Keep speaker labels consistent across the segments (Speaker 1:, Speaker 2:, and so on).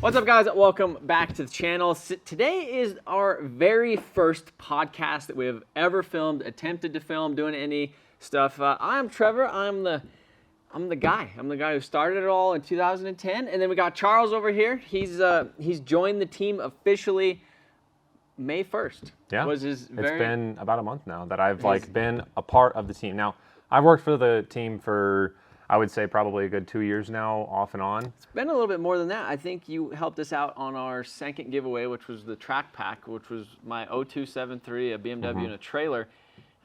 Speaker 1: What's up, guys? Welcome back to the channel. Today is our very first podcast that we have ever filmed, attempted to film, doing any stuff. I'm Trevor. I'm the guy. I'm the guy who started it all in 2010, and then we got Charles over here. He's joined the team officially May 1st.
Speaker 2: Yeah, it's been about a month now that I've been a part of the team. Now, I've worked for the team for, I would say, probably a good 2 years now, off and on.
Speaker 1: It's been a little bit more than that. I think you helped us out on our second giveaway, which was the track pack, which was my 0273, a BMW and a trailer.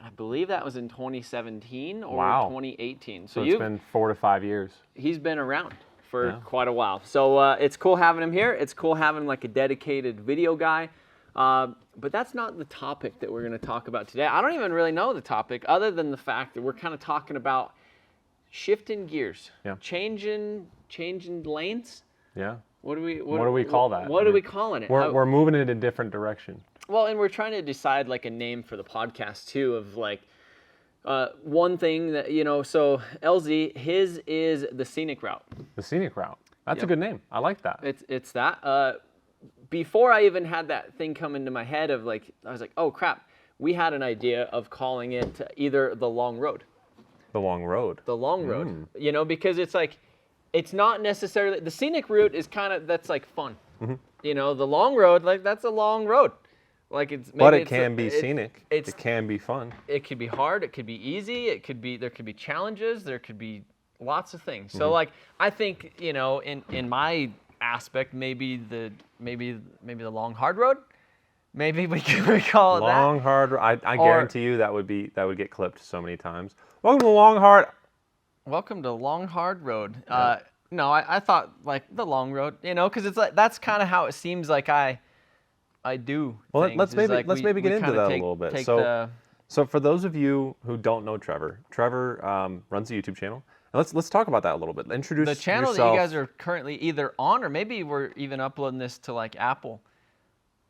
Speaker 1: I believe that was in 2017 or 2018. So
Speaker 2: it's been 4 to 5 years.
Speaker 1: He's been around for quite a while. So it's cool having him here. It's cool having like a dedicated video guy. But that's not the topic that we're going to talk about today. I don't even really know the topic other than the fact that we're kind of talking about shifting gears, changing lanes.
Speaker 2: Yeah.
Speaker 1: What do we
Speaker 2: call that?
Speaker 1: What are we calling it?
Speaker 2: We're moving in a different direction.
Speaker 1: Well, and we're trying to decide like a name for the podcast too, of like one thing that, you know, so LZ, his is the scenic route.
Speaker 2: The scenic route. That's a good name. I like that.
Speaker 1: It's that. Before I even had that thing come into my head of like, I was like, oh crap, we had an idea of calling it either the long road.
Speaker 2: The long road.
Speaker 1: The long road. You know, because it's like, it's not necessarily, the scenic route is kind of, that's like fun. You know, the long road, like that's a long road. Like
Speaker 2: but it can be scenic. It can be fun.
Speaker 1: It could be hard. It could be easy. It could be, there could be challenges. There could be lots of things. So like, I think, you know, in my aspect, maybe the long hard road. Maybe we call it that.
Speaker 2: Long hard road. I guarantee you that would get clipped so many times. Welcome to long hard.
Speaker 1: Welcome to long hard road. No, I thought like the long road, you know, because it's like that's kind of how it seems like I do.
Speaker 2: Well,
Speaker 1: things.
Speaker 2: let's maybe get into that a little bit. So for those of you who don't know Trevor runs a YouTube channel. And let's talk about that a little bit. Introduce
Speaker 1: the channel
Speaker 2: yourself.
Speaker 1: That you guys are currently either on, or maybe we're even uploading this to like Apple.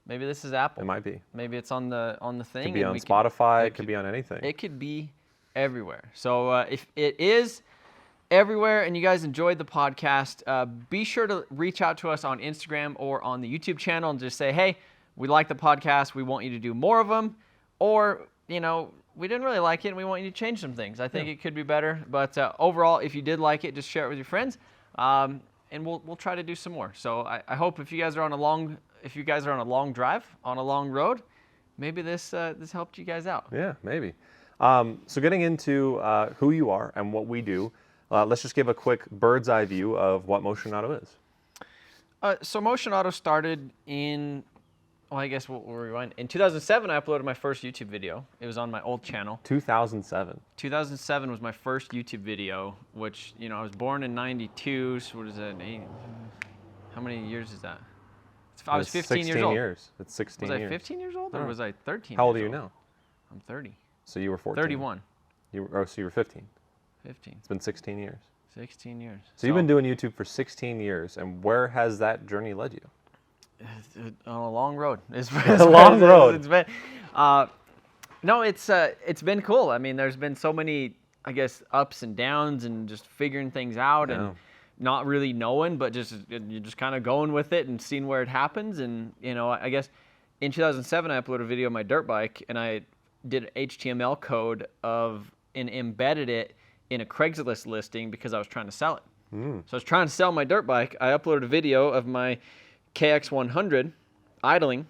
Speaker 1: Maybe this is Apple.
Speaker 2: It might be.
Speaker 1: Maybe it's on the thing.
Speaker 2: It could be on Spotify. It could be on anything.
Speaker 1: It could be everywhere. So if it is everywhere and you guys enjoyed the podcast, be sure to reach out to us on Instagram or on the YouTube channel and just say, hey, we like the podcast. We want you to do more of them. Or, you know, we didn't really like it and we want you to change some things. I think it could be better. But overall, if you did like it, just share it with your friends. And we'll try to do some more. So I hope if you guys are on a long drive, on a long road, maybe this helped you guys out.
Speaker 2: Yeah, maybe. So getting into who you are and what we do, let's just give a quick bird's eye view of what MotionAuto is.
Speaker 1: So MotionAuto started in, well, I guess we'll rewind. In 2007, I uploaded my first YouTube video. It was on my old channel.
Speaker 2: 2007.
Speaker 1: 2007 was my first YouTube video, which, you know, I was born in 92, so what is that, how many years is that? I was 15 years old.
Speaker 2: It's 16 years.
Speaker 1: Was I 15 years old or was I 13
Speaker 2: How old are you now?
Speaker 1: I'm 30.
Speaker 2: So you were 14.
Speaker 1: 31.
Speaker 2: So you were 15.
Speaker 1: 15.
Speaker 2: It's been 16 years.
Speaker 1: 16 years.
Speaker 2: So you've been doing YouTube for 16 years, and where has that journey led you?
Speaker 1: On a long road. It's
Speaker 2: a long road.
Speaker 1: It's been, no, it's been cool. I mean, there's been so many, I guess, ups and downs and just figuring things out and not really knowing, but you're just kind of going with it and seeing where it happens. And, you know, I guess in 2007, I uploaded a video of my dirt bike and I did an HTML code and embedded it in a Craigslist listing because I was trying to sell it. So I was trying to sell my dirt bike. I uploaded a video of my KX100 idling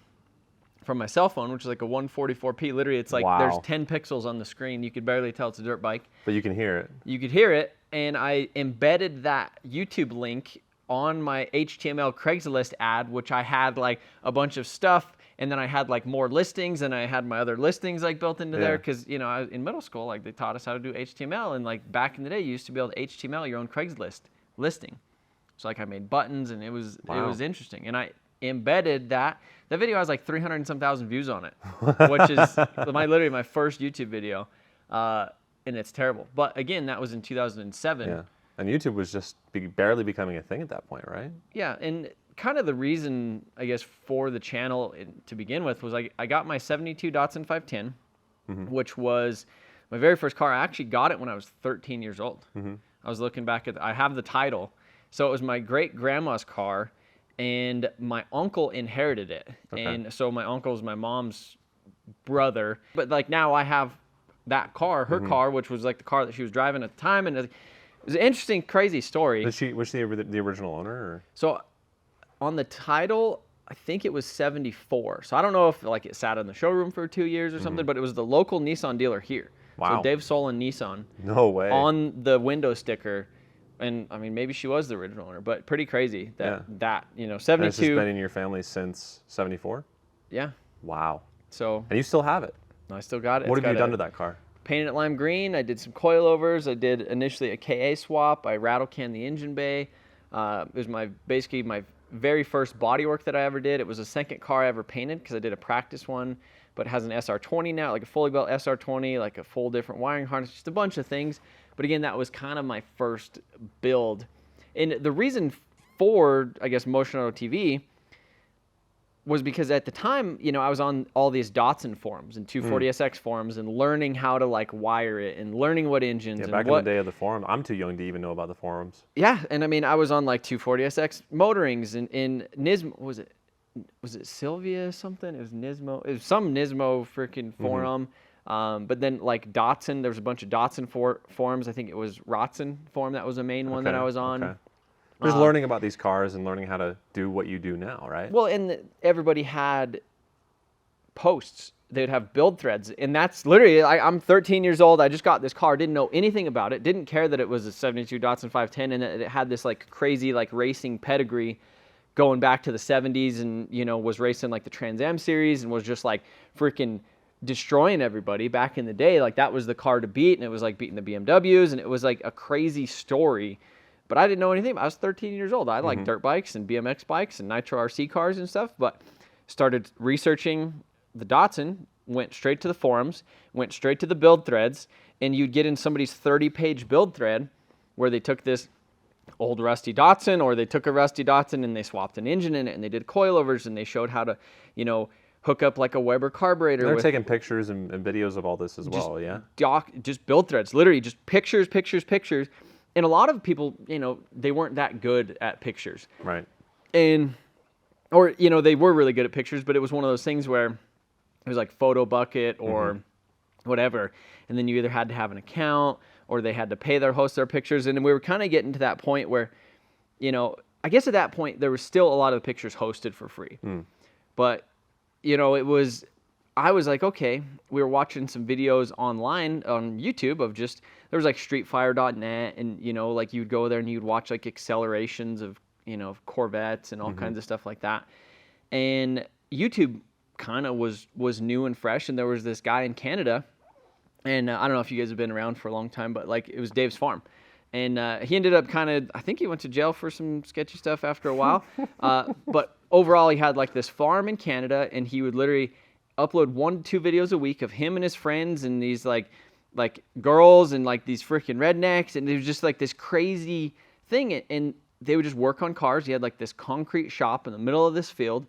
Speaker 1: from my cell phone, which is like a 144p. Literally, it's like there's 10 pixels on the screen. You could barely tell it's a dirt bike.
Speaker 2: But you can hear it.
Speaker 1: You could hear it, and I embedded that YouTube link on my HTML Craigslist ad, which I had like a bunch of stuff, and then I had like more listings, and I had my other listings like built into there because, you know, in middle school, like they taught us how to do HTML, and like back in the day, you used to be able to HTML your own Craigslist listing. So like I made buttons and it was interesting. And I embedded that. That video has like 300 and some thousand views on it, which is literally my first YouTube video. And it's terrible. But again, that was in 2007.
Speaker 2: Yeah. And YouTube was just barely becoming a thing at that point, right?
Speaker 1: Yeah. And kind of the reason, I guess, for the channel to begin with was I got my 72 Datsun 510, which was my very first car. I actually got it when I was 13 years old. I was looking back I have the title. So it was my great grandma's car, and my uncle inherited it.
Speaker 2: Okay.
Speaker 1: And so my uncle's my mom's brother. But like now I have that car, her car, which was like the car that she was driving at the time, and it was an interesting, crazy story.
Speaker 2: Was she the original owner? Or?
Speaker 1: So on the title, I think it was 74. So I don't know if like it sat in the showroom for 2 years or something, but it was the local Nissan dealer here.
Speaker 2: Wow.
Speaker 1: So Dave Solon Nissan.
Speaker 2: No way.
Speaker 1: On the window sticker. And I mean, maybe she was the original owner, but pretty crazy that, 72.
Speaker 2: And it's just been in your family since 74?
Speaker 1: Yeah.
Speaker 2: Wow.
Speaker 1: So.
Speaker 2: And you still have it?
Speaker 1: I still got it.
Speaker 2: What have you done to that car?
Speaker 1: Painted it lime green. I did some coilovers. I did initially a KA swap. I rattle canned the engine bay. It was basically my very first body work that I ever did. It was the second car I ever painted because I did a practice one, but it has an SR20 now, like a fully built SR20, like a full different wiring harness, just a bunch of things. But again, that was kind of my first build. And the reason for, I guess, MotionAuto TV was because at the time, I was on all these Datsun forums and 240SX forums and learning how to like wire it and learning what engines.
Speaker 2: Yeah,
Speaker 1: and
Speaker 2: back in the day of the forum, I'm too young to even know about the forums.
Speaker 1: Yeah, and I mean, I was on like 240SX motorings and in Nismo, was it Sylvia something? It was Nismo. It was some Nismo freaking forum. But then like Datsun, there was a bunch of Datsun forums. I think it was Rotsun forum that was the main one that I was on.
Speaker 2: Okay. Just learning about these cars and learning how to do what you do now, right?
Speaker 1: Well, and everybody had posts. They'd have build threads. And that's literally, I'm 13 years old. I just got this car. Didn't know anything about it. Didn't care that it was a 72 Datsun 510 and that it had this like crazy like racing pedigree going back to the 70s and, was racing like the Trans Am series and was just like freaking destroying everybody back in the day. Like that was the car to beat, and it was like beating the BMWs, and it was like a crazy story. But I didn't know anything. I was 13 years old. I liked dirt bikes and BMX bikes and nitro RC cars and stuff, but started researching the Datsun, went straight to the forums, went straight to the build threads, and you'd get in somebody's 30-page build thread where they took this old rusty Datsun, or they took a rusty Datsun and they swapped an engine in it, and they did coilovers, and they showed how to, hook up like a Weber carburetor.
Speaker 2: They're taking pictures and videos of all this as well, yeah?
Speaker 1: Just build threads, literally just pictures. And a lot of people, they weren't that good at pictures.
Speaker 2: Right.
Speaker 1: Or they were really good at pictures, but it was one of those things where it was like Photo Bucket or whatever. And then you either had to have an account or they had to host their pictures. And we were kind of getting to that point where, I guess at that point there was still a lot of the pictures hosted for free. But, I was like, okay, we were watching some videos online on YouTube of just, there was like streetfire.net and, like you'd go there and you'd watch like accelerations of, Corvettes and all kinds of stuff like that. And YouTube kind of was new and fresh. And there was this guy in Canada, and I don't know if you guys have been around for a long time, but like it was Dave's farm. And he ended up I think he went to jail for some sketchy stuff after a while. But overall, he had like this farm in Canada, and he would literally upload 1 to 2 videos a week of him and his friends and these like girls and like these freaking rednecks. And it was just like this crazy thing. And they would just work on cars. He had like this concrete shop in the middle of this field,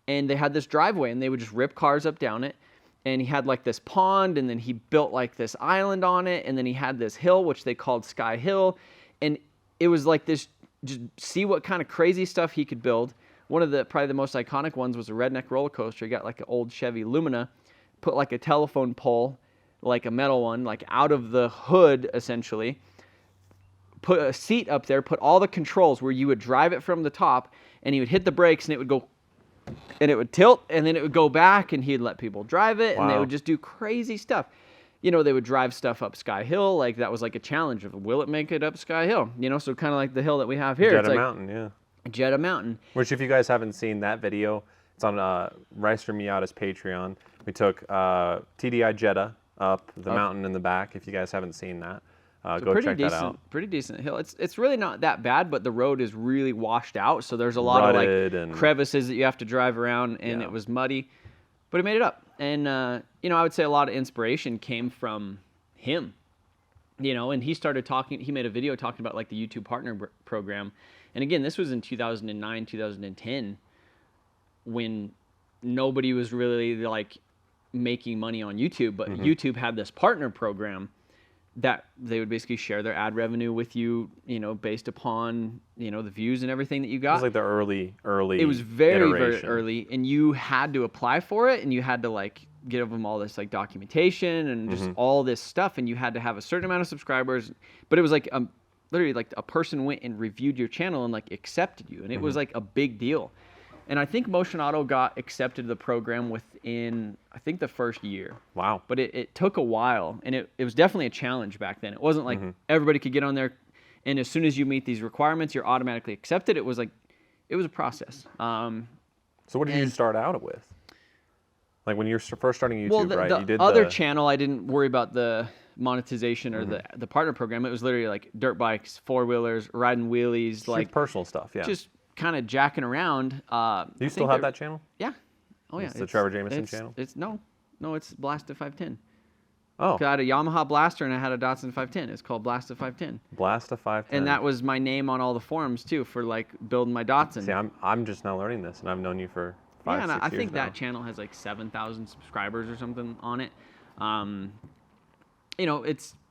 Speaker 1: and they had this driveway, and they would just rip cars up down it. And he had like this pond, and then he built like this island on it, and then he had this hill, which they called Sky Hill. And it was like this, just see what kind of crazy stuff he could build. One of probably the most iconic ones was a redneck roller coaster. He got like an old Chevy Lumina, put like a telephone pole, like a metal one, like out of the hood essentially, put a seat up there, put all the controls where you would drive it from the top, and he would hit the brakes and it would go, and it would tilt, and then it would go back, and he'd let people drive it, and they would just do crazy stuff. They would drive stuff up Sky Hill, like that was like a challenge of, will it make it up Sky Hill? So kind of like the hill that we have here.
Speaker 2: Jetta Mountain, yeah.
Speaker 1: Jetta Mountain.
Speaker 2: Which, if you guys haven't seen that video, it's on Rice for Miata's Patreon. We took TDI Jetta up the mountain in the back. If you guys haven't seen that, go check that out.
Speaker 1: Pretty decent hill. It's really not that bad, but the road is really washed out, so there's a lot
Speaker 2: Rutted
Speaker 1: of like crevices that you have to drive around, and it was muddy, but he made it up. And I would say a lot of inspiration came from him. And he started talking. He made a video talking about like the YouTube Partner Program. And again, this was in 2009, 2010, when nobody was really like making money on YouTube, but YouTube had this partner program that they would basically share their ad revenue with you, based upon, the views and everything that you got.
Speaker 2: It was like the early
Speaker 1: It was very,
Speaker 2: iteration.
Speaker 1: very early, and you had to apply for it, and you had to like give them all this like documentation and just all this stuff, and you had to have a certain amount of subscribers. But it was like literally like a person went and reviewed your channel and like accepted you, and it was like a big deal. And I think MotionAuto got accepted to the program within, I think, the first year.
Speaker 2: Wow.
Speaker 1: But it took a while, and it was definitely a challenge back then. It wasn't like everybody could get on there, and as soon as you meet these requirements, you're automatically accepted. It was like, it was a process.
Speaker 2: So what did you start out with? Like when you're first starting YouTube,
Speaker 1: well,
Speaker 2: right?
Speaker 1: The
Speaker 2: You did
Speaker 1: other channel, I didn't worry about the monetization or the partner program. It was literally like dirt bikes, four-wheelers, riding wheelies, like
Speaker 2: personal stuff, yeah.
Speaker 1: Just kind of jacking around.
Speaker 2: Do you still have that channel?
Speaker 1: Yeah. Oh yeah.
Speaker 2: It's the Trevor Jameson channel?
Speaker 1: It's it's Blasted 510.
Speaker 2: Oh.
Speaker 1: I had a Yamaha Blaster and I had a Datsun 510. It's called Blasted 510.
Speaker 2: Blasted 510.
Speaker 1: And that was my name on all the forums too for like building my Datsun.
Speaker 2: See, I'm just now learning this, and I've known you for 5, 6 years
Speaker 1: I think
Speaker 2: now.
Speaker 1: that channel has like 7,000 subscribers or something on it.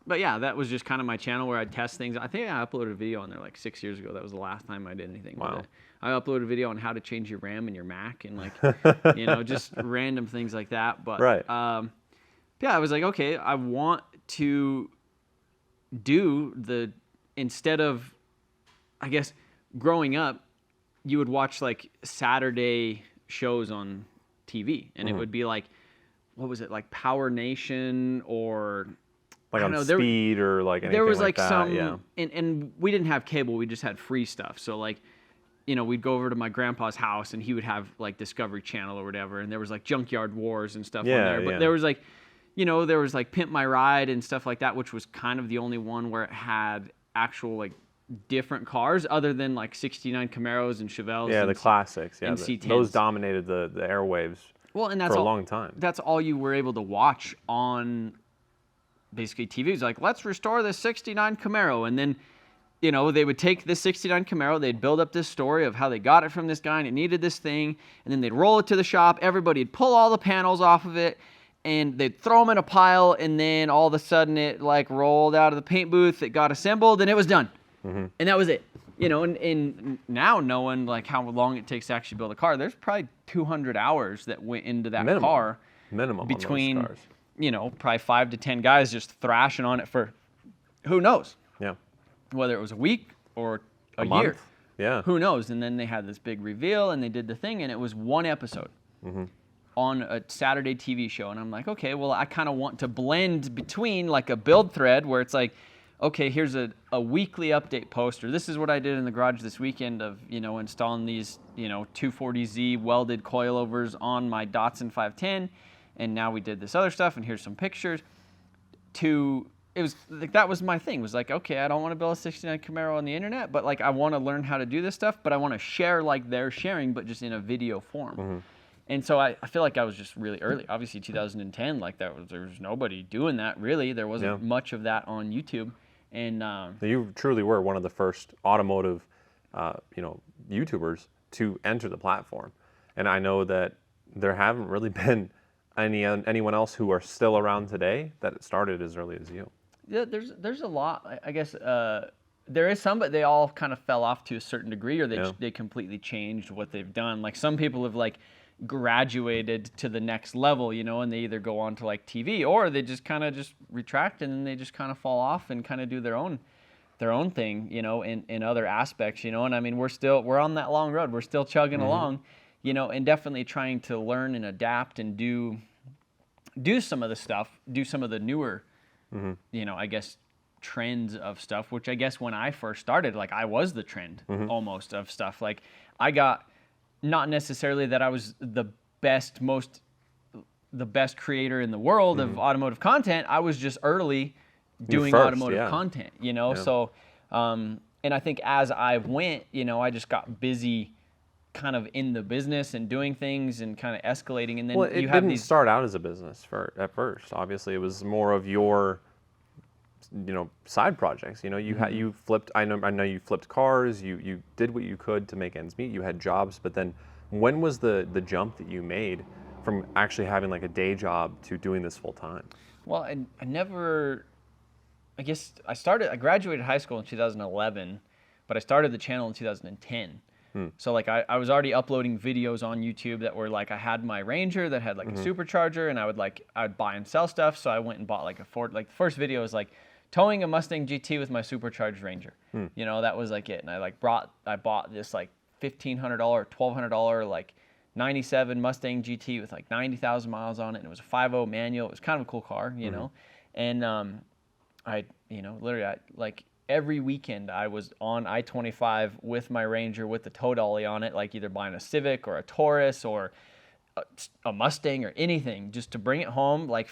Speaker 1: But yeah, that was just kind of my channel where I'd test things. I think I uploaded a video on there like 6 years ago. That was the last time I did anything with it. I uploaded a video on how to change your RAM in your Mac and like, just random things like that. But yeah, I was like, okay, I want to do instead of, I guess, growing up, you would watch like Saturday shows on TV, and it would be like, what was it, like Power Nation or
Speaker 2: like on Speed or like anything
Speaker 1: there was
Speaker 2: like
Speaker 1: like
Speaker 2: that,
Speaker 1: and we didn't have cable, we just had free stuff. So like, we'd go over to my grandpa's house and he would have like Discovery Channel or whatever, and there was like Junkyard Wars and stuff on there. But there was like, there was like Pimp My Ride and stuff like that, which was kind of the only one where it had actual like different cars other than like 69 Camaros and Chevelles.
Speaker 2: Yeah, the classics. Yeah,
Speaker 1: and C10s.
Speaker 2: Those dominated the airwaves for a long time.
Speaker 1: That's all you were able to watch on basically TV. It was like, let's restore this 69 Camaro. And then, they would take this 69 Camaro, they'd build up this story of how they got it from this guy and it needed this thing. And then they'd roll it to the shop. Everybody'd pull all the panels off of it and they'd throw them in a pile. And then all of a sudden it like rolled out of the paint booth. It got assembled and it was done. And that was it. And now knowing like how long it takes to actually build a car, there's probably 200 hours that went into that car.
Speaker 2: Minimum
Speaker 1: between,
Speaker 2: on those cars.
Speaker 1: Probably 5 to 10 guys just thrashing on it for who knows?
Speaker 2: Yeah.
Speaker 1: Whether it was a week or a
Speaker 2: month.
Speaker 1: year.
Speaker 2: Yeah.
Speaker 1: Who knows? And then they had this big reveal and they did the thing, and it was one episode on a Saturday TV show. And I'm like, okay, well, I kind of want to blend between like a build thread where it's like, okay, here's a weekly update poster. This is what I did in the garage this weekend of, installing these, 240Z welded coilovers on my Datsun 510. And now we did this other stuff, and here's some pictures. It was like, that was my thing. Was like, okay, I don't want to build a 69 Camaro on the internet, but like I want to learn how to do this stuff, but I want to share like they're sharing, but just in a video form. And so I feel like I was just really early. Obviously 2010, like there was nobody doing that really. There wasn't much of that on YouTube. And
Speaker 2: you truly were one of the first automotive, YouTubers to enter the platform. And I know that there haven't really been anyone else who are still around today that started as early as you.
Speaker 1: Yeah, there's a lot. I guess there is some, but they all kind of fell off to a certain degree, or they completely changed what they've done. Like some people have like graduated to the next level, and they either go on to like TV, or they just kind of just retract and then they just kind of fall off and kind of do their own thing, in other aspects, And I mean, we're on that long road. We're still chugging along, and definitely trying to learn and adapt and do some of the stuff, do some of the newer, I guess, trends of stuff, which I guess when I first started, like I was the trend almost of stuff. Like I got, not necessarily that I was the best creator in the world of automotive content. I was just early doing automotive content, So, and I think as I went, I just got busy kind of in the business and doing things and kind of escalating. And then
Speaker 2: it didn't start out as a business at first. Obviously, it was more of your, side projects. You flipped. I know you flipped cars. You did what you could to make ends meet. You had jobs, but then when was the jump that you made from actually having like a day job to doing this full time?
Speaker 1: Well, I never guess I graduated high school in 2011, but I started the channel in 2010. So like I was already uploading videos on YouTube that were like, I had my Ranger that had like a supercharger, and I'd buy and sell stuff. So I went and bought like a Ford, like the first video was like towing a Mustang GT with my supercharged Ranger. You know, that was like it. And I bought this like $1,500, $1,200 like 97 Mustang GT with like 90,000 miles on it. And it was a 5.0 manual. It was kind of a cool car, you know? And literally like every weekend I was on I-25 with my Ranger with the tow dolly on it, like either buying a Civic or a Taurus or a Mustang or anything, just to bring it home, like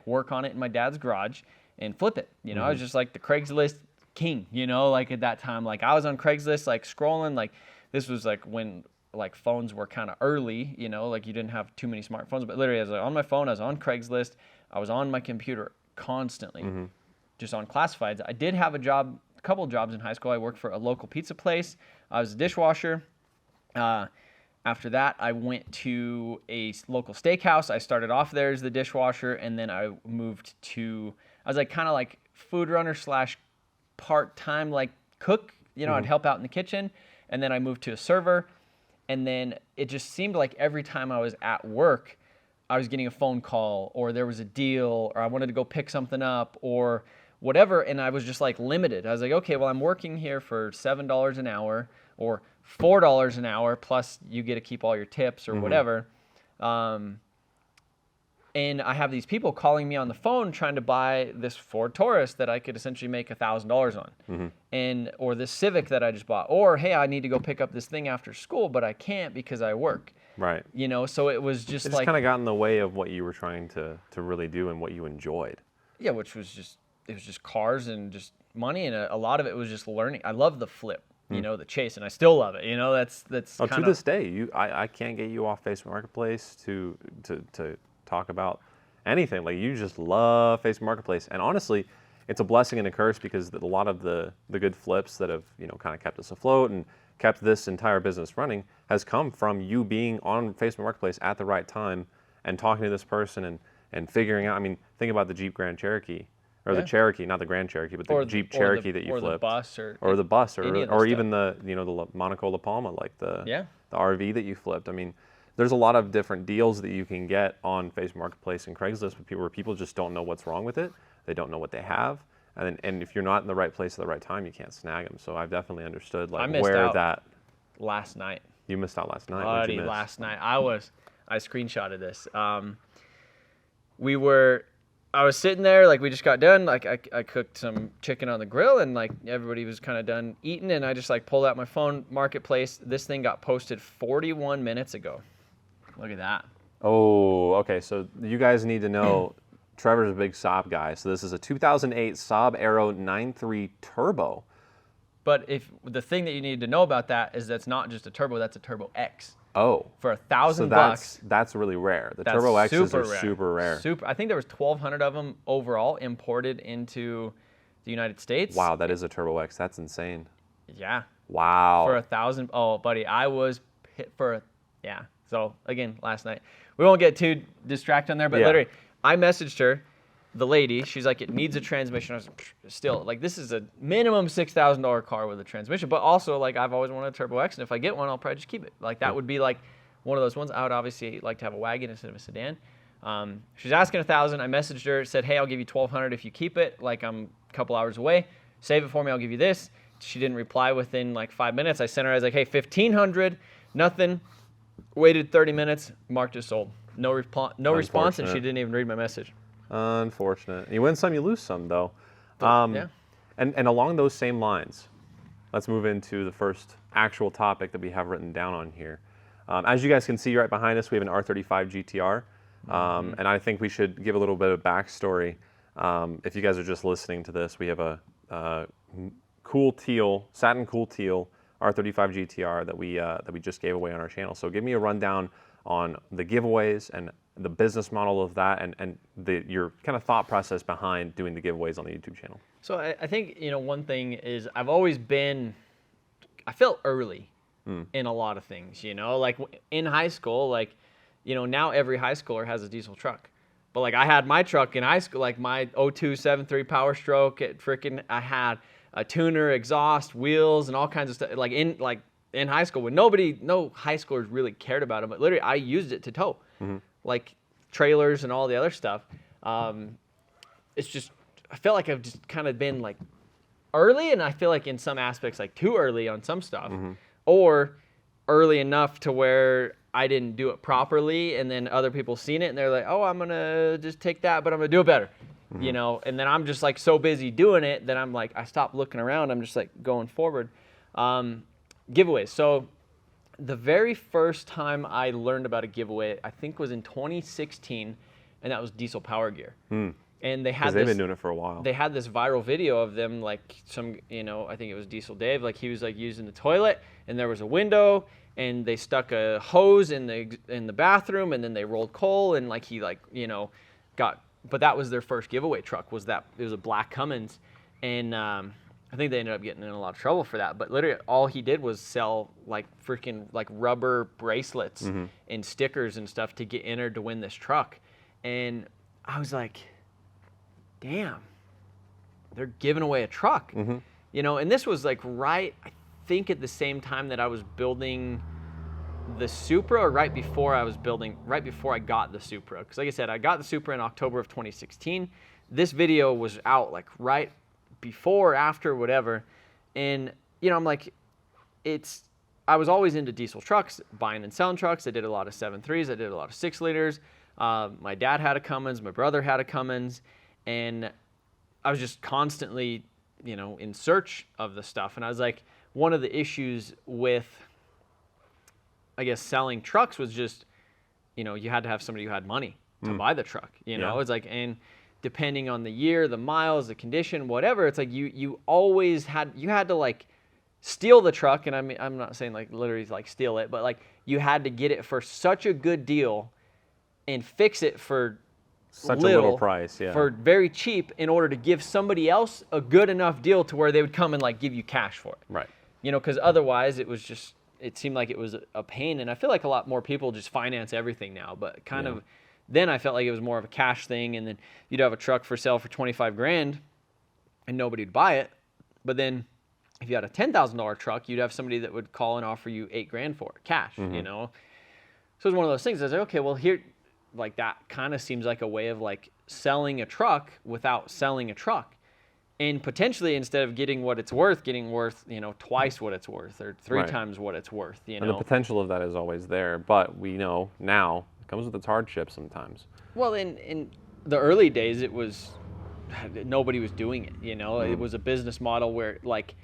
Speaker 1: work on it in my dad's garage and flip it. You know, I was just like the Craigslist king, you know, like at that time, like I was on Craigslist, like scrolling, like this was like when like phones were kind of early, you know, like you didn't have too many smartphones, but literally I was like on my phone, I was on Craigslist, I was on my computer constantly. Just on classifieds. I did have a couple of jobs in high school. I worked for a local pizza place. I was a dishwasher. After that, I went to a local steakhouse. I started off there as the dishwasher, and then I moved to, I was like kind of like food runner / part-time like cook. You know, I'd help out in the kitchen, and then I moved to a server, and then it just seemed like every time I was at work, I was getting a phone call, or there was a deal, or I wanted to go pick something up, or whatever, and I was just like limited. I was like, okay, well, I'm working here for $7 an hour or $4 an hour, plus you get to keep all your tips or whatever. And I have these people calling me on the phone trying to buy this Ford Taurus that I could essentially make $1,000 on, or this Civic that I just bought, or hey, I need to go pick up this thing after school, but I can't because I work.
Speaker 2: Right.
Speaker 1: You know, so it was just like,
Speaker 2: kind of got in the way of what you were trying to really do and what you enjoyed.
Speaker 1: Yeah, which was just, it was just cars and just money, and a lot of it was just learning. I love the flip, you know, the chase, and I still love it. You know, that's
Speaker 2: to this day, I can't get you off Facebook Marketplace to talk about anything. Like, you just love Facebook Marketplace, and honestly, it's a blessing and a curse, because a lot of the good flips that have, you know, kind of kept us afloat and kept this entire business running has come from you being on Facebook Marketplace at the right time and talking to this person and figuring out. I mean, think about the Jeep Grand Cherokee. Or the Cherokee, not the Grand Cherokee, but the Jeep Cherokee that you flipped. Or the bus, or even the Monaco La Palma, like the RV that you flipped. I mean, there's a lot of different deals that you can get on Facebook Marketplace and Craigslist where people just don't know what's wrong with it. They don't know what they have, and if you're not in the right place at the right time, you can't snag them. So I've definitely understood
Speaker 1: last night.
Speaker 2: You missed out last night.
Speaker 1: Buddy, last night I screenshotted this. I was sitting there, like we just got done, like I cooked some chicken on the grill, and like everybody was kind of done eating, and I just like pulled out my phone, Marketplace. This thing got posted 41 minutes ago. Look at that.
Speaker 2: Oh, okay. So you guys need to know, Trevor's a big Saab guy. So this is a 2008 Saab Aero 9.3 Turbo.
Speaker 1: But if the thing that you need to know about that is that's not just a turbo, that's a Turbo X.
Speaker 2: Oh.
Speaker 1: For $1,000.
Speaker 2: That's really rare. The Turbo X's are super rare.
Speaker 1: I think there was 1,200 of them overall imported into the United States.
Speaker 2: Wow, that is a Turbo X. That's insane.
Speaker 1: Yeah.
Speaker 2: Wow.
Speaker 1: For $1,000. Oh, buddy, I was hit for yeah. So again, last night, we won't get too distracted on there, but literally, I messaged her, the lady. She's like, it needs a transmission. I was like, still, like, this is a minimum $6,000 car with a transmission, but also, like, I've always wanted a Turbo X, and if I get one, I'll probably just keep it. Like, that would be like one of those ones. I would obviously like to have a wagon instead of a sedan. She's asking $1,000. I messaged her, said, hey, I'll give you $1,200 if you keep it. Like, I'm a couple hours away. Save it for me. I'll give you this. She didn't reply within like 5 minutes. I sent her. I was like, hey, $1,500. Nothing. Waited 30 minutes. Marked as sold. No response, and she didn't even read my message.
Speaker 2: Unfortunate. You win some, you lose some, though.
Speaker 1: Yeah.
Speaker 2: And along those same lines, let's move into the first actual topic that we have written down on here. As you guys can see right behind us, we have an R35 GTR. And I think we should give a little bit of backstory. If you guys are just listening to this, we have a satin cool teal R35 GTR that we just gave away on our channel. So give me a rundown on the giveaways and the business model of that, and your kind of thought process behind doing the giveaways on the YouTube channel.
Speaker 1: So I think, one thing is I felt early in a lot of things, like in high school, like, now every high schooler has a diesel truck. But like I had my truck in high school, like my 02 7.3 Power Stroke. I had a tuner, exhaust, wheels, and all kinds of stuff. Like in high school, when no high schoolers really cared about it, but literally I used it to tow, like trailers and all the other stuff. It's just I feel like I've just kind of been like early, and I feel like in some aspects like too early on some stuff, or early enough to where I didn't do it properly, and then other people seen it and they're like, oh, I'm gonna just take that, but I'm gonna do it better, you know. And then I'm just like so busy doing it that I'm like I stopped looking around. I'm just like going forward. Giveaways. So the very first time I learned about a giveaway, I think was in 2016, and that was Diesel Power Gear. And they had
Speaker 2: they've been doing it for a while.
Speaker 1: They had this viral video of them, like I think it was Diesel Dave, like he was like using the toilet, and there was a window, and they stuck a hose in the bathroom, and then they rolled coal, and like he like got. But that was their first giveaway truck. It was a black Cummins, and I think they ended up getting in a lot of trouble for that. But literally, all he did was sell like freaking like rubber bracelets and stickers and stuff to get entered to win this truck, and I was like, damn, they're giving away a truck, and this was like I think at the same time that I was building the Supra, or right before I got the Supra. Because like I said, I got the Supra in October of 2016. This video was out like right before, after, whatever. And, I'm like, I was always into diesel trucks, buying and selling trucks. I did a lot of 7.3s. I did a lot of 6 liters. My dad had a Cummins. My brother had a Cummins. And I was just constantly, in search of the stuff. And I was like, one of the issues with, I guess, selling trucks was just, you had to have somebody who had money to buy the truck. It's like, and depending on the year, the miles, the condition, whatever, it's like you always had to like steal the truck. And I mean, I'm not saying like literally like steal it, but like you had to get it for such a good deal and fix it for
Speaker 2: such a little price,
Speaker 1: for very cheap, in order to give somebody else a good enough deal to where they would come and like give you cash for it.
Speaker 2: Right.
Speaker 1: Because otherwise it seemed like it was a pain. And I feel like a lot more people just finance everything now, but then I felt like it was more of a cash thing. And then you'd have a truck for sale for 25 grand and nobody would buy it. But then if you had a $10,000 truck, you'd have somebody that would call and offer you $8 grand for it, cash, So it was one of those things. I was like, okay, well here, like that kind of seems like a way of like selling a truck without selling a truck. And potentially, instead of getting what it's worth, twice what it's worth, or 3 times what it's worth.
Speaker 2: And the potential of that is always there, but we know now it comes with its hardships sometimes.
Speaker 1: Well, in the early days, it was nobody was doing it. It was a business model where like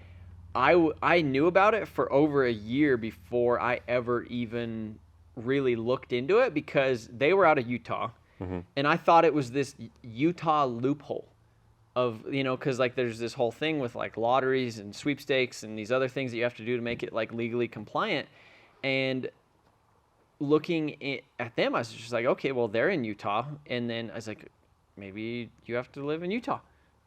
Speaker 1: I knew about it for over a year before I ever even really looked into it, because they were out of Utah, and I thought it was this Utah loophole of, because like there's this whole thing with like lotteries and sweepstakes and these other things that you have to do to make it like legally compliant. And looking at them, I was just like, okay, well, they're in Utah. And then I was like, maybe you have to live in Utah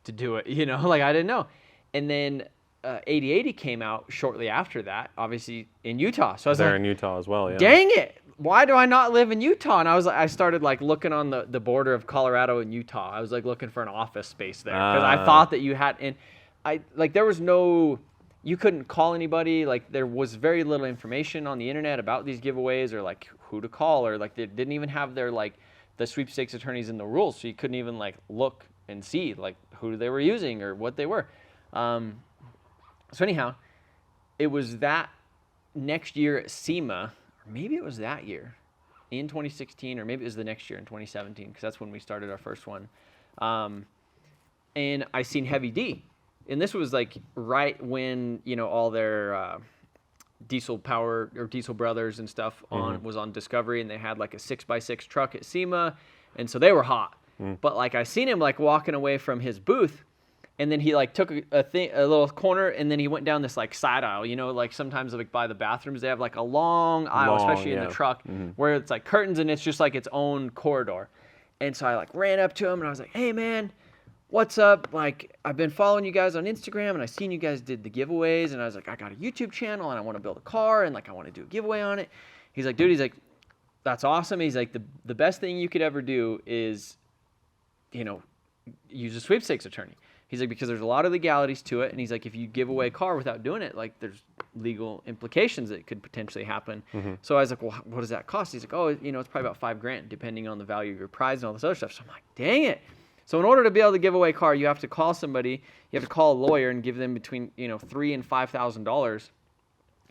Speaker 1: to do it, like I didn't know. And then 8080 came out shortly after that, obviously in Utah. So I was
Speaker 2: in Utah as well, yeah.
Speaker 1: Dang it! Why do I not live in Utah? And I started like looking on the border of Colorado and Utah. I was like looking for an office space there, because I thought that you had, and there was no, you couldn't call anybody. Like there was very little information on the internet about these giveaways, or like who to call, or like they didn't even have their like the sweepstakes attorneys in the rules, so you couldn't even like look and see like who they were using or what they were. So anyhow, it was that next year at SEMA, or maybe it was that year in 2016, or maybe it was the next year in 2017, because that's when we started our first one. And I seen Heavy D, and this was like right when all their Diesel Power or Diesel Brothers and stuff was on Discovery, and they had like a 6x6 truck at SEMA, and so they were hot. But like I seen him like walking away from his booth, and then he like took a little corner, and then he went down this like side aisle. Like sometimes like by the bathrooms they have like a long aisle, especially in the truck, where it's like curtains and it's just like its own corridor. And so I like ran up to him and I was like, "Hey man, what's up? Like I've been following you guys on Instagram, and I seen you guys did the giveaways, and I was like, I got a YouTube channel and I want to build a car, and like I want to do a giveaway on it." He's like, "Dude," he's like, "that's awesome." He's like, the best thing you could ever do is use a sweepstakes attorney. He's like, because there's a lot of legalities to it. And he's like, if you give away a car without doing it, like there's legal implications that could potentially happen. So I was like, well, what does that cost? He's like, oh, it's probably about $5,000 depending on the value of your prize and all this other stuff. So I'm like, dang it. So in order to be able to give away a car, you have to call somebody, you have to call a lawyer and give them between, $3,000 and $5,000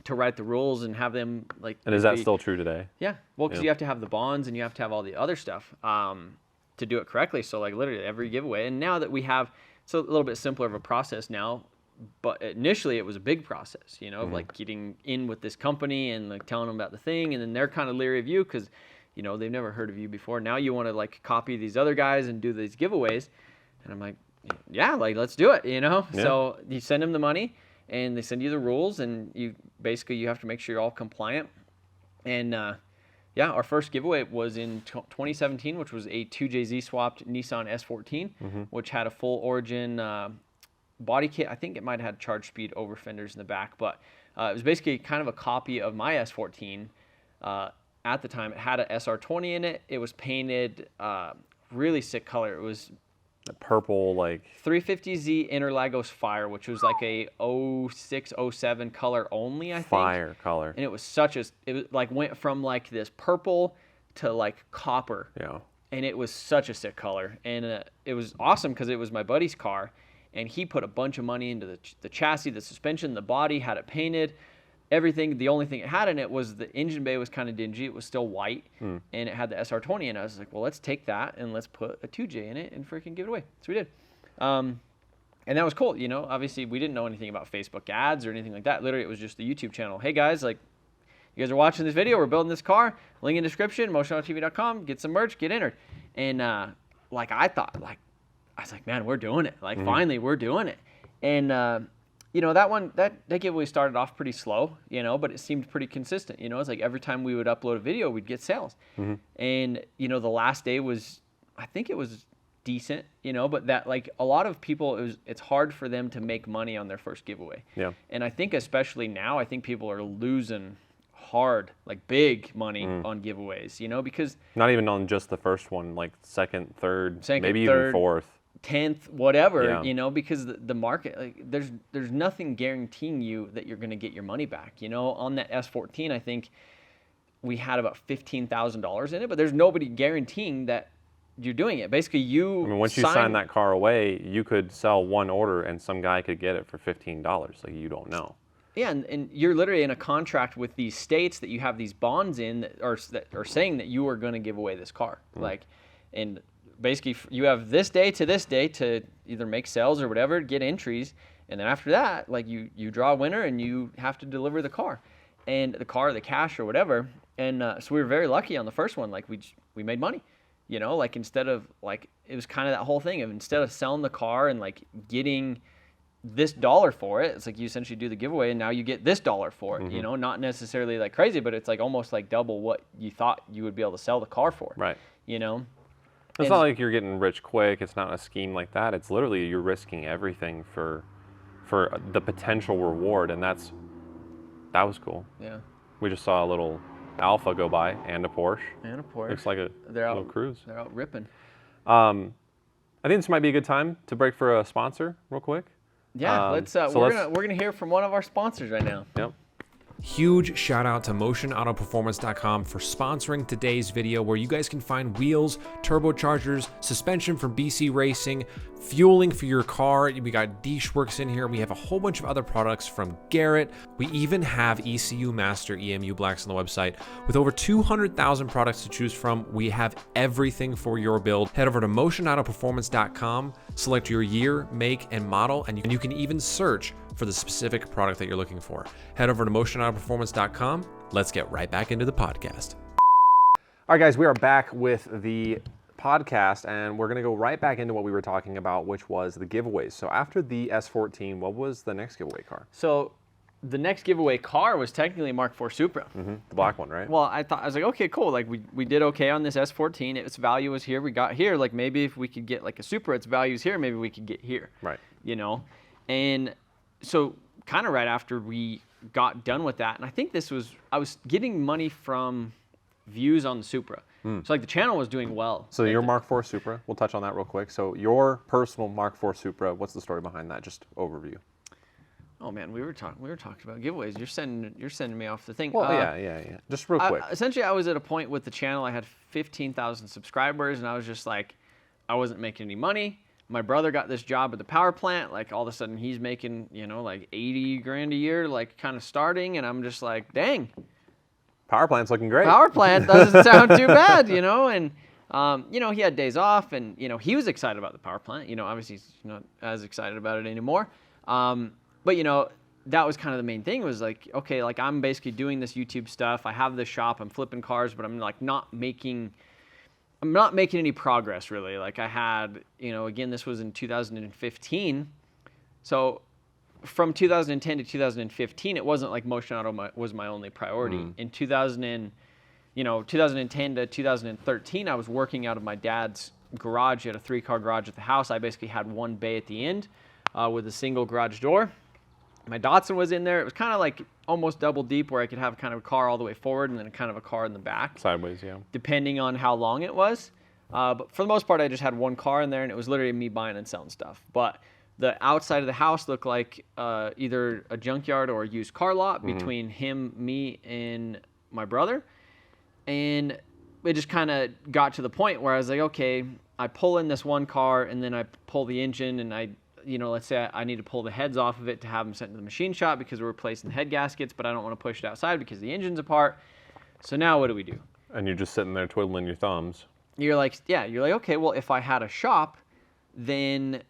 Speaker 1: to write the rules and have them like.
Speaker 2: And is that still true today?
Speaker 1: Yeah. Well, because you have to have the bonds and you have to have all the other stuff to do it correctly. So like literally every giveaway. And now that we have, it's a little bit simpler of a process now, but initially it was a big process, of like getting in with this company and like telling them about the thing. And then they're kind of leery of you because, they've never heard of you before. Now you want to like copy these other guys and do these giveaways. And I'm like, yeah, like let's do it, Yeah. So you send them the money and they send you the rules and you have to make sure you're all compliant. And our first giveaway was in 2017, which was a 2JZ swapped Nissan S14, which had a full origin body kit. I think it might have had charge speed over fenders in the back, but it was basically kind of a copy of my S14. At the time, it had an SR20 in it. It was painted really sick color. It was
Speaker 2: the purple, like
Speaker 1: 350Z Interlagos Fire, which was like a 06, 07 color only, I think.
Speaker 2: Fire color.
Speaker 1: And it was it was like went from like this purple to like copper.
Speaker 2: Yeah.
Speaker 1: And it was such a sick color. And it was awesome because it was my buddy's car. And he put a bunch of money into the chassis, the suspension, the body, had it painted, everything. The only thing it had in it was the engine bay was kind of dingy. It was still white, and it had the SR20 in it. I was like, well, let's take that and let's put a 2J in it and freaking give it away. So we did. And that was cool. Obviously we didn't know anything about Facebook ads or anything like that. Literally, it was just the YouTube channel. Hey guys, like, you guys are watching this video. We're building this car. Link in the description, MotionAutoTV.com. Get some merch, get entered. And I was like, man, we're doing it. Like, finally, we're doing it. And that giveaway started off pretty slow, but it seemed pretty consistent. It's like every time we would upload a video, we'd get sales. And the last day was, I think it was decent, but that like a lot of people, it's hard for them to make money on their first giveaway.
Speaker 2: Yeah.
Speaker 1: And I think especially now, I think people are losing hard, like big money on giveaways, because
Speaker 2: not even on just the first one, like second, third, maybe even fourth.
Speaker 1: 10th, whatever, because the market, like there's nothing guaranteeing you that you're going to get your money back. On that S14, I think we had about $15,000 in it, but there's nobody guaranteeing that you're doing it. Basically,
Speaker 2: once you sign that car away, you could sell one order and some guy could get it for $15. Like, you don't know.
Speaker 1: Yeah, and you're literally in a contract with these states that you have these bonds in that are saying that you are going to give away this car. And basically you have this day to either make sales or whatever, get entries, and then after that, like you draw a winner and you have to deliver the car, the cash or whatever. And so we were very lucky on the first one. Like we made money, like instead of like, it was kind of that whole thing of instead of selling the car and like getting this dollar for it, it's like you essentially do the giveaway and now you get this dollar for it, not necessarily like crazy, but it's like almost like double what you thought you would be able to sell the car for.
Speaker 2: Right. It's not like you're getting rich quick. It's not a scheme like that. It's literally you're risking everything for the potential reward, and that was cool.
Speaker 1: Yeah.
Speaker 2: We just saw a little Alpha go by and a Porsche. Looks like a little cruise.
Speaker 1: They're out ripping.
Speaker 2: I think this might be a good time to break for a sponsor real quick.
Speaker 1: Yeah, we're gonna hear from one of our sponsors right now.
Speaker 2: Yep.
Speaker 3: Huge shout out to MotionAutoPerformance.com for sponsoring today's video, where you guys can find wheels, turbochargers, suspension from BC Racing, fueling for your car. We got Works in here. We have a whole bunch of other products from Garrett. We even have ECU Master EMU Blacks on the website. With over 200,000 products to choose from, we have everything for your build. Head over to MotionAutoPerformance.com, select your year, make, and model, and you can even search for the specific product that you're looking for. Head over to MotionAutoPerformance.com. Let's get right back into the podcast.
Speaker 2: All right, guys, we are back with the podcast, and we're going to go right back into what we were talking about, which was the giveaways. So after the S14, what was the next giveaway car?
Speaker 1: So the next giveaway car was technically a Mark IV Supra.
Speaker 2: The black one, right?
Speaker 1: Well, I was like, okay, cool. Like we did okay on this S14. Its value was here. We got here. Like maybe if we could get like a Supra, its value's here. Maybe we could get here.
Speaker 2: Right.
Speaker 1: And so kind of right after we got done with that, and I think I was getting money from views on the Supra. So like the channel was doing well.
Speaker 2: So your Mark IV Supra, we'll touch on that real quick. So your personal Mark IV Supra, what's the story behind that? Just overview.
Speaker 1: Oh man, we were talking about giveaways. You're sending me off the thing.
Speaker 2: Well, yeah. Just real quick.
Speaker 1: Essentially, I was at a point with the channel. I had 15,000 subscribers, and I was just like, I wasn't making any money. My brother got this job at the power plant. Like all of a sudden, he's making like 80 grand a year, like kind of starting, and I'm just like, dang.
Speaker 2: Power plant's looking great.
Speaker 1: Power plant doesn't sound too bad, and he had days off, and he was excited about the power plant. Obviously he's not as excited about it anymore. But that was kind of the main thing, was like, okay, like I'm basically doing this YouTube stuff. I have this shop, I'm flipping cars, but I'm like not making any progress really. Like I had, again, this was in 2015. So from 2010 to 2015, it wasn't like MotionAuto was my only priority. In 2010 to 2013, I was working out of my dad's garage. He had a 3-car garage at the house. I basically had one bay at the end with a single garage door. My Datsun was in there. It was kind of like almost double deep, where I could have kind of a car all the way forward and then kind of a car in the back.
Speaker 2: Sideways, yeah.
Speaker 1: Depending on how long it was. But for the most part, I just had one car in there, and it was literally me buying and selling stuff. But the outside of the house looked like either a junkyard or a used car lot between him, me, and my brother. And it just kind of got to the point where I was like, okay, I pull in this one car, and then I pull the engine, and let's say I need to pull the heads off of it to have them sent to the machine shop because we're replacing the head gaskets, but I don't want to push it outside because the engine's apart. So now what do we do?
Speaker 2: And you're just sitting there twiddling your thumbs.
Speaker 1: You're like, okay, well, if I had a shop, then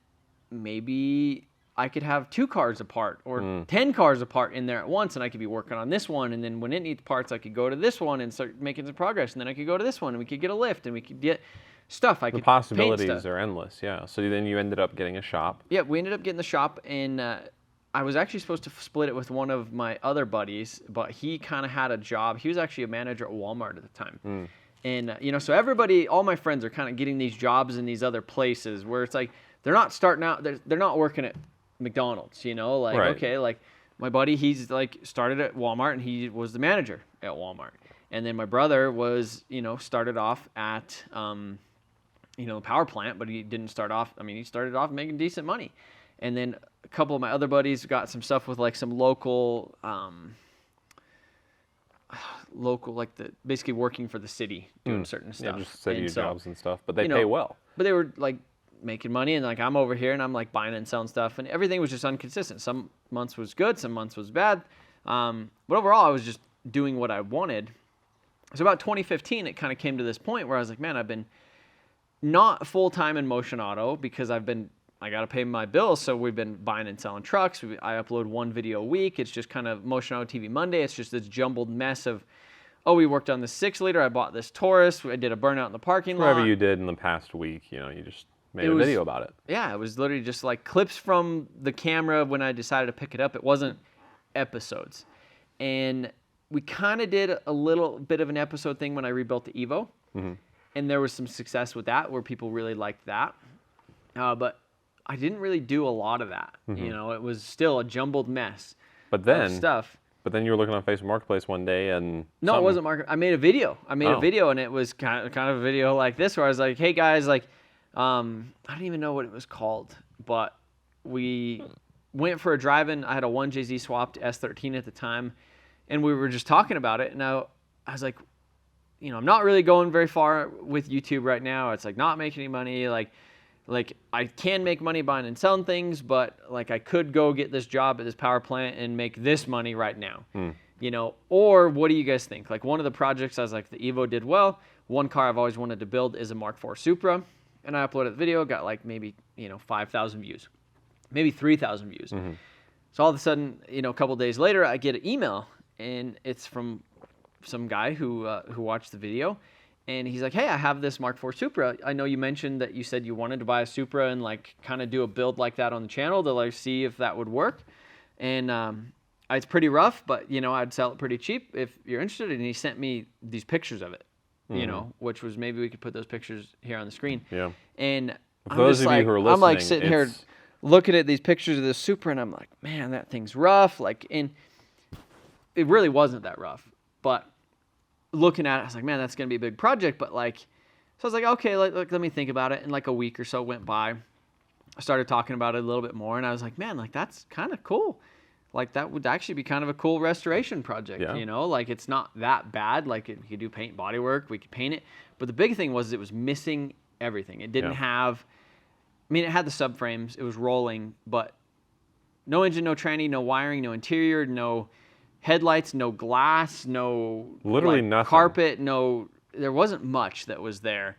Speaker 1: maybe I could have 2 cars apart or 10 cars apart in there at once, and I could be working on this one, and then when it needs parts, I could go to this one and start making some progress, and then I could go to this one, and we could get a lift, and we could get stuff.
Speaker 2: The possibilities are endless, yeah. So then you ended up getting a shop.
Speaker 1: Yeah, we ended up getting the shop, and I was actually supposed to split it with one of my other buddies, but he kind of had a job. He was actually a manager at Walmart at the time. And, so everybody, all my friends are kind of getting these jobs in these other places where it's like, they're not starting out, they're not working at McDonald's, like,
Speaker 2: right.
Speaker 1: Okay, like my buddy, he's like started at Walmart and he was the manager at Walmart. And then my brother was, started off at, the power plant, but he didn't start off, he started off making decent money. And then a couple of my other buddies got some stuff with like some local, like basically working for the city, doing certain stuff.
Speaker 2: Yeah, just city jobs and stuff, but they pay well.
Speaker 1: But they were like making money, and like I'm over here and I'm like buying and selling stuff, and everything was just inconsistent. Some months was good, some months was bad. But overall, I was just doing what I wanted. So about 2015, it kind of came to this point where I was like, man, I've been not full-time in MotionAuto because I got to pay my bills, so we've been buying and selling trucks. I upload 1 video a week. It's just kind of MotionAuto TV Monday. It's just this jumbled mess of, we worked on this 6-liter. I bought this Taurus. I did a burnout in the parking lot.
Speaker 2: Whatever you did in the past week, you just made a video about it.
Speaker 1: Yeah, it was literally just like clips from the camera when I decided to pick it up. It wasn't episodes. And we kind of did a little bit of an episode thing when I rebuilt the Evo. And there was some success with that where people really liked that. But I didn't really do a lot of that. It was still a jumbled mess of stuff.
Speaker 2: But then you were looking on Facebook Marketplace one day and...
Speaker 1: No, it wasn't Market. I made a video. A video, and it was kind of a video like this where I was like, hey guys, like, I don't even know what it was called, but we went for a drive-in. I had a 1JZ swapped S13 at the time, and we were just talking about it. And I was like, I'm not really going very far with YouTube right now. It's like not making any money. Like I can make money buying and selling things, but like I could go get this job at this power plant and make this money right now. Or what do you guys think? Like one of the projects, I was like, the Evo did well. One car I've always wanted to build is a Mark IV Supra. And I uploaded the video, got like maybe, 5,000 views, maybe 3,000 views. So all of a sudden, a couple days later, I get an email, and it's from some guy who watched the video. And he's like, hey, I have this Mark IV Supra. I know you mentioned that you said you wanted to buy a Supra and like kind of do a build like that on the channel to like see if that would work. And it's pretty rough, but I'd sell it pretty cheap if you're interested. And he sent me these pictures of it, which was, maybe we could put those pictures here on the screen.
Speaker 2: Yeah.
Speaker 1: And
Speaker 2: For those of you who are listening,
Speaker 1: I'm like sitting here looking at these pictures of this Supra, and I'm like, man, that thing's rough. Like, and it really wasn't that rough, but looking at it, I was like, man, that's going to be a big project. But like, so I was like, okay, let me think about it. And like a week or so went by. I started talking about it a little bit more, and I was like, man, like that's kind of cool. Like that would actually be kind of a cool restoration project,
Speaker 2: Yeah.
Speaker 1: you know? Like it's not that bad. Like we could do paint, body work, we could paint it. But the big thing was it was missing everything. It didn't have, I mean, it had the subframes, it was rolling, but no engine, no tranny, no wiring, no interior, no headlights, no glass, no
Speaker 2: Literally
Speaker 1: like,
Speaker 2: nothing.
Speaker 1: carpet, no, there wasn't much that was there.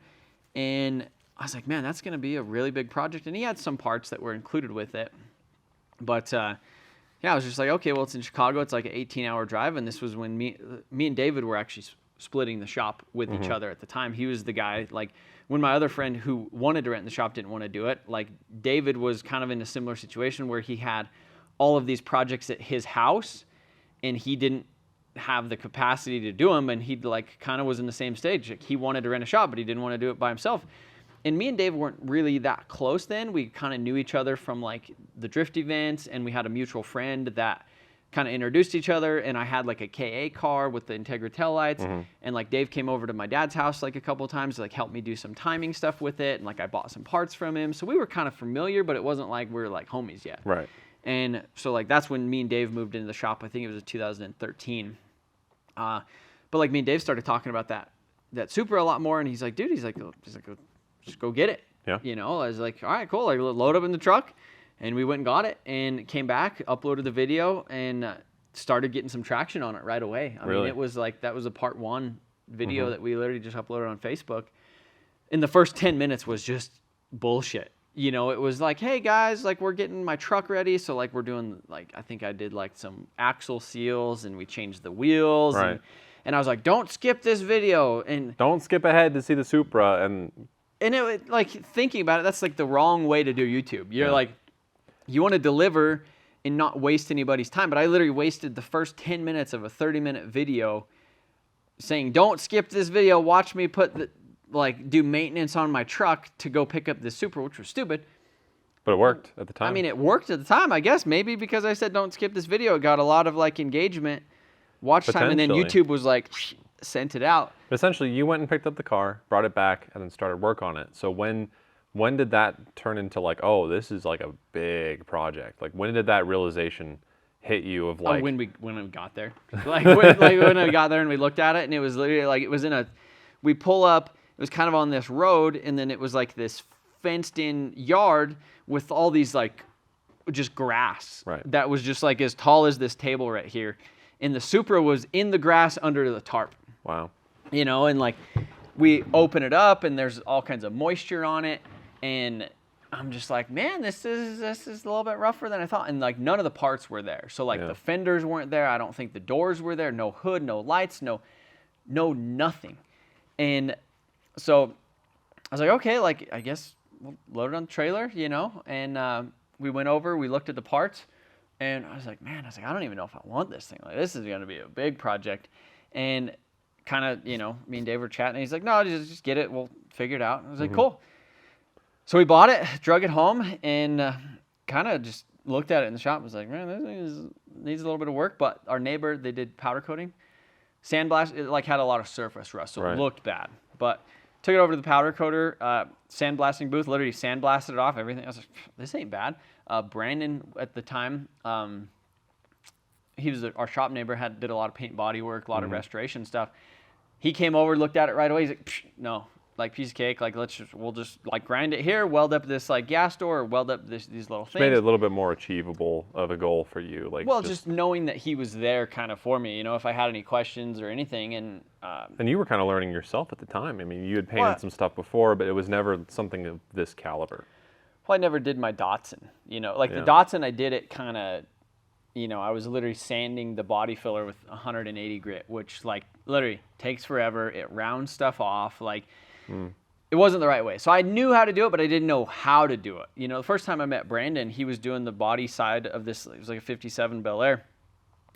Speaker 1: And I was like, man, that's going to be a really big project. And he had some parts that were included with it. But yeah, I was just like, okay, well, it's in Chicago. It's like an 18-hour drive. And this was when me and David were actually splitting the shop with each other at the time. He was the guy, like, when my other friend who wanted to rent the shop didn't want to do it, like, David was kind of in a similar situation where he had all of these projects at his house, and he didn't have the capacity to do them, and he, like, kind of was in the same stage. Like, he wanted to rent a shop, but he didn't want to do it by himself. And me and Dave weren't really that close then. We kind of knew each other from, like, the drift events, and we had a mutual friend that kind of introduced each other, and I had like a KA car with the Integra taillights, and like Dave came over to my dad's house like a couple of times to like help me do some timing stuff with it, and like I bought some parts from him, so we were kind of familiar, but it wasn't like we were like homies yet.
Speaker 2: Right.
Speaker 1: And so like that's when me and Dave moved into the shop. I think it was in 2013. But like me and Dave started talking about that Supra a lot more, and he's like, dude, he's like, just go get it.
Speaker 2: Yeah.
Speaker 1: You know, I was like, all right, cool. Like load up in the truck. And we went and got it and came back, uploaded the video, and started getting some traction on it right away. I mean, it was like, that was a part 1 video that we literally just uploaded on Facebook. And the first 10 minutes was just bullshit. You know, it was like, hey guys, like we're getting my truck ready. So like we're doing like, I think I did like some axle seals, and we changed the wheels.
Speaker 2: Right.
Speaker 1: And I was like, don't skip this video. And
Speaker 2: don't skip ahead to see the Supra. And
Speaker 1: it, like thinking about it, that's like the wrong way to do YouTube. You're like, you want to deliver and not waste anybody's time. But I literally wasted the first 10 minutes of a 30-minute video saying, don't skip this video. Watch me do maintenance on my truck to go pick up this Supra, which was stupid.
Speaker 2: But it worked at the time.
Speaker 1: I mean, it worked at the time, I guess. Maybe because I said don't skip this video, it got a lot of like engagement, watch time, and then YouTube was like, sent it out.
Speaker 2: But essentially, you went and picked up the car, brought it back, and then started work on it. So when did that turn into like, oh, this is like a big project? Like, when did that realization hit you of like...
Speaker 1: Oh, when we got there. Like when we got there and we looked at it, and it was literally like, it was we pull up, it was kind of on this road, and then it was like this fenced in yard with all these like, just grass.
Speaker 2: Right.
Speaker 1: That was just like as tall as this table right here. And the Supra was in the grass under the tarp.
Speaker 2: Wow.
Speaker 1: You know, and like we open it up, and there's all kinds of moisture on it. And I'm just like, man, this is a little bit rougher than I thought. And like none of the parts were there. So like the fenders weren't there. I don't think the doors were there. No hood, no lights, no nothing. And so I was like, okay, like I guess we'll load it on the trailer, you know. And we went over, we looked at the parts, and I was like, I don't even know if I want this thing. Like this is going to be a big project. And kind of, you know, me and Dave were chatting, and he's like, no, just get it. We'll figure it out. I was like, cool. So we bought it, drug it home, and kind of just looked at it in the shop. Was like, man, this thing needs a little bit of work. But our neighbor, they did powder coating, sandblast. It like had a lot of surface rust, so it looked bad. But took it over to the powder coater, sandblasting booth. Literally sandblasted it off. Everything. I was like, this ain't bad. Brandon at the time, he was our shop neighbor. Did a lot of paint, body work, a lot of restoration stuff. He came over, looked at it right away. He's like, no. Like piece of cake, like we'll just like grind it here, weld up this like gas door, or weld up these little things.
Speaker 2: Made it a little bit more achievable of a goal for you, like.
Speaker 1: Well, just knowing that he was there, kind of for me, you know, if I had any questions or anything, and.
Speaker 2: And you were kind of learning yourself at the time. I mean, you had painted some stuff before, but it was never something of this caliber.
Speaker 1: Well, I never did my Datsun, you know, like the Datsun, I did it kind of. You know, I was literally sanding the body filler with 180 grit, which like literally takes forever. It rounds stuff off, like. It wasn't the right way. So I knew how to do it, but I didn't know how to do it. You know, the first time I met Brandon, he was doing the body side of this. It was like a 57 Bel Air.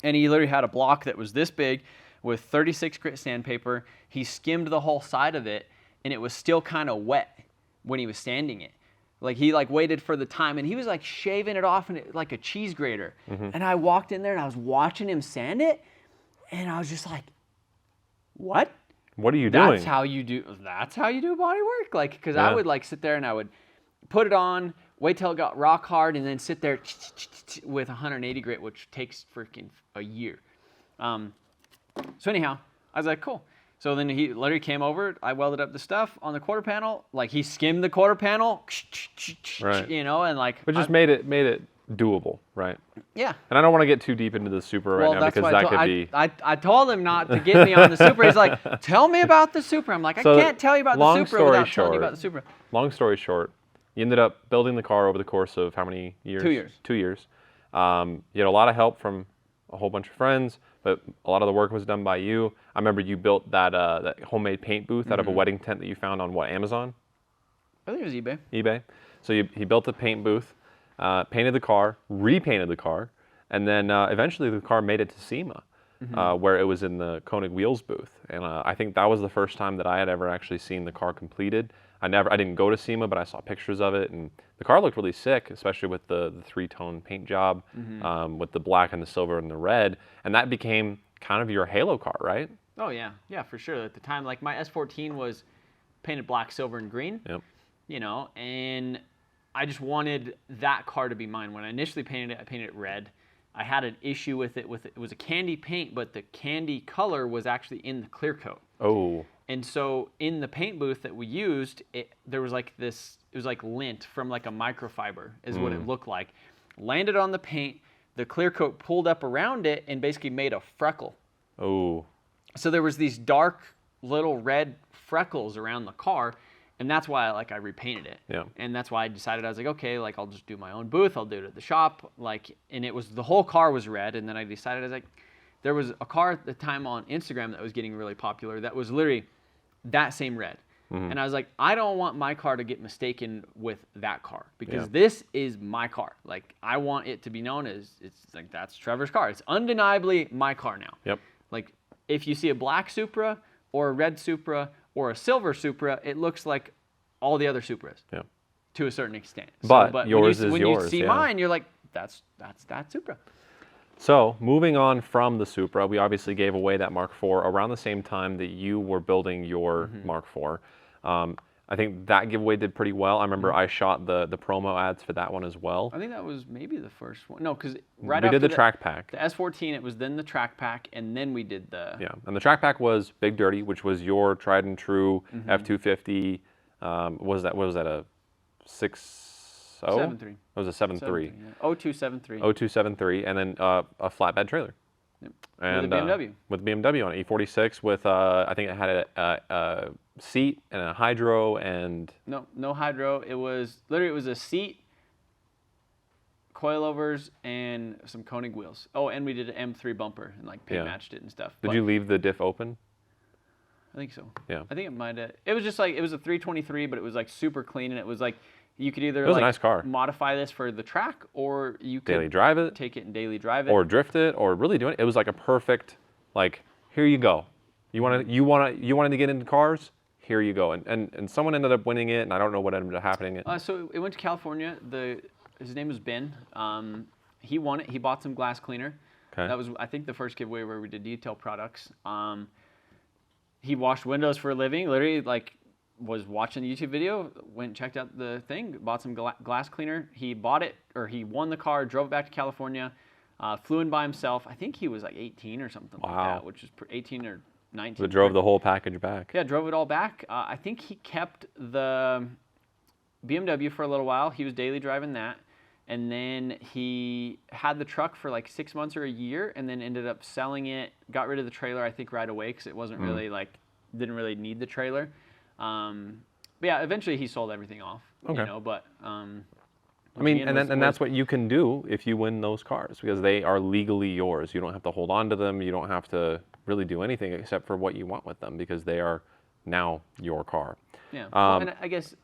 Speaker 1: And he literally had a block that was this big with 36 grit sandpaper. He skimmed the whole side of it, and it was still kind of wet when he was sanding it. Like he like waited for the time, and he was like shaving it off like a cheese grater. And I walked in there, and I was watching him sand it, and I was just like, what?
Speaker 2: What are you doing?
Speaker 1: That's how you do body work. Like, because
Speaker 2: Yeah.
Speaker 1: I would like sit there and I would put it on, wait till it got rock hard, and then sit there with 180 grit, which takes freaking a year. So anyhow, I was like, cool. So then he literally came over. I welded up the stuff on the quarter panel. Like, he skimmed the quarter panel,
Speaker 2: Right.
Speaker 1: you know, and like.
Speaker 2: But just made it doable, right?
Speaker 1: Yeah.
Speaker 2: And I don't want to get too deep into the Supra right now because that could be.
Speaker 1: I told him not to get me on the Supra. He's like, tell me about the Supra. I'm like, I can't tell you about the Supra without telling you about the Supra.
Speaker 2: Long story short, you ended up building the car over the course of how many years?
Speaker 1: 2 years.
Speaker 2: 2 years. You had a lot of help from a whole bunch of friends, but a lot of the work was done by you. I remember you built that homemade paint booth out of a wedding tent that you found on what, Amazon?
Speaker 1: I think it was eBay.
Speaker 2: eBay. So he built a paint booth, painted the car, repainted the car, and then eventually the car made it to SEMA, where it was in the Koenig Wheels booth. And I think that was the first time that I had ever actually seen the car completed. I didn't go to SEMA, but I saw pictures of it, and the car looked really sick, especially with the three-tone paint job, with the black and the silver and the red, and that became kind of your halo car, right?
Speaker 1: Oh yeah, yeah, for sure. At the time, like, my S14 was painted black, silver, and green.
Speaker 2: Yep.
Speaker 1: You know, and I just wanted that car to be mine. When I initially painted it, I painted it red. I had an issue with it. It was a candy paint, but the candy color was actually in the clear coat.
Speaker 2: Oh.
Speaker 1: And so in the paint booth that we used, there was like this, it was like lint from like a microfiber is what it looked like. Landed on the paint, the clear coat pulled up around it and basically made a freckle.
Speaker 2: Oh.
Speaker 1: So there was these dark little red freckles around the car, and that's why I repainted it.
Speaker 2: Yeah.
Speaker 1: And that's why I decided, I was like, okay, like, I'll just do my own booth, I'll do it at the shop, like, and it was, the whole car was red, and then I decided, I was like, there was a car at the time on Instagram that was getting really popular that was literally that same red. And I was like, I don't want my car to get mistaken with that car, because this is my car. Like, I want it to be known as, it's like, that's Trevor's car. It's undeniably my car now.
Speaker 2: Yep.
Speaker 1: Like, if you see a black Supra or a red Supra or a silver Supra, it looks like all the other Supras.
Speaker 2: Yeah.
Speaker 1: To a certain extent.
Speaker 2: But yours is
Speaker 1: when
Speaker 2: yours.
Speaker 1: you see mine, you're like, that's that Supra.
Speaker 2: So moving on from the Supra, we obviously gave away that Mark IV around the same time that you were building your Mark IV. I think that giveaway did pretty well. I remember I shot the promo ads for that one as well.
Speaker 1: I think that was maybe the first one. No, because
Speaker 2: we did the track pack.
Speaker 1: The S14, it was then the track pack, and then we did the...
Speaker 2: Yeah, and the track pack was Big Dirty, which was your tried and true F250. What was that, a 6.0?
Speaker 1: 7.3.
Speaker 2: It was a 7.3.
Speaker 1: Yeah. 0273.
Speaker 2: 0273, and then a flatbed trailer.
Speaker 1: Yep.
Speaker 2: And,
Speaker 1: with a BMW.
Speaker 2: With BMW on it, E46 with, I think it had a seat and a hydro and...
Speaker 1: No hydro. It was a seat, coilovers, and some Koenig wheels. Oh, and we did an M3 bumper and like paint matched it and stuff.
Speaker 2: Did you leave the diff open?
Speaker 1: I think so.
Speaker 2: Yeah.
Speaker 1: I think it might have. It was just like, it was a 323, but it was like super clean, and it was like, you could either
Speaker 2: a nice car.
Speaker 1: modify this for the track, or you could
Speaker 2: daily drive it,
Speaker 1: take it and daily drive it,
Speaker 2: or drift it, or really do it. It was like a perfect, like, here you go. You wanted to get into cars? Here you go. And someone ended up winning it, and I don't know what ended up happening.
Speaker 1: So it went to California. His name was Ben. He won it. He bought some glass cleaner.
Speaker 2: Okay.
Speaker 1: That was, I think, the first giveaway where we did detail products. He washed windows for a living. Literally, like, was watching the YouTube video, went and checked out the thing, bought some glass cleaner. He bought it, or he won the car, drove it back to California, flew in by himself. I think he was like 18 or something like that, which is 18 or 19.
Speaker 2: So drove the whole package back.
Speaker 1: Yeah, drove it all back. I think he kept the BMW for a little while. He was daily driving that. And then he had the truck for like 6 months or a year, and then ended up selling it, got rid of the trailer, I think, right away, because it wasn't really didn't really need the trailer. But yeah, eventually he sold everything off.
Speaker 2: Okay.
Speaker 1: You know, but
Speaker 2: I mean, and that's what you can do if you win those cars, because they are legally yours. You don't have to hold on to them. You don't have to really do anything except for what you want with them, because they are now your car.
Speaker 1: Yeah. And I guess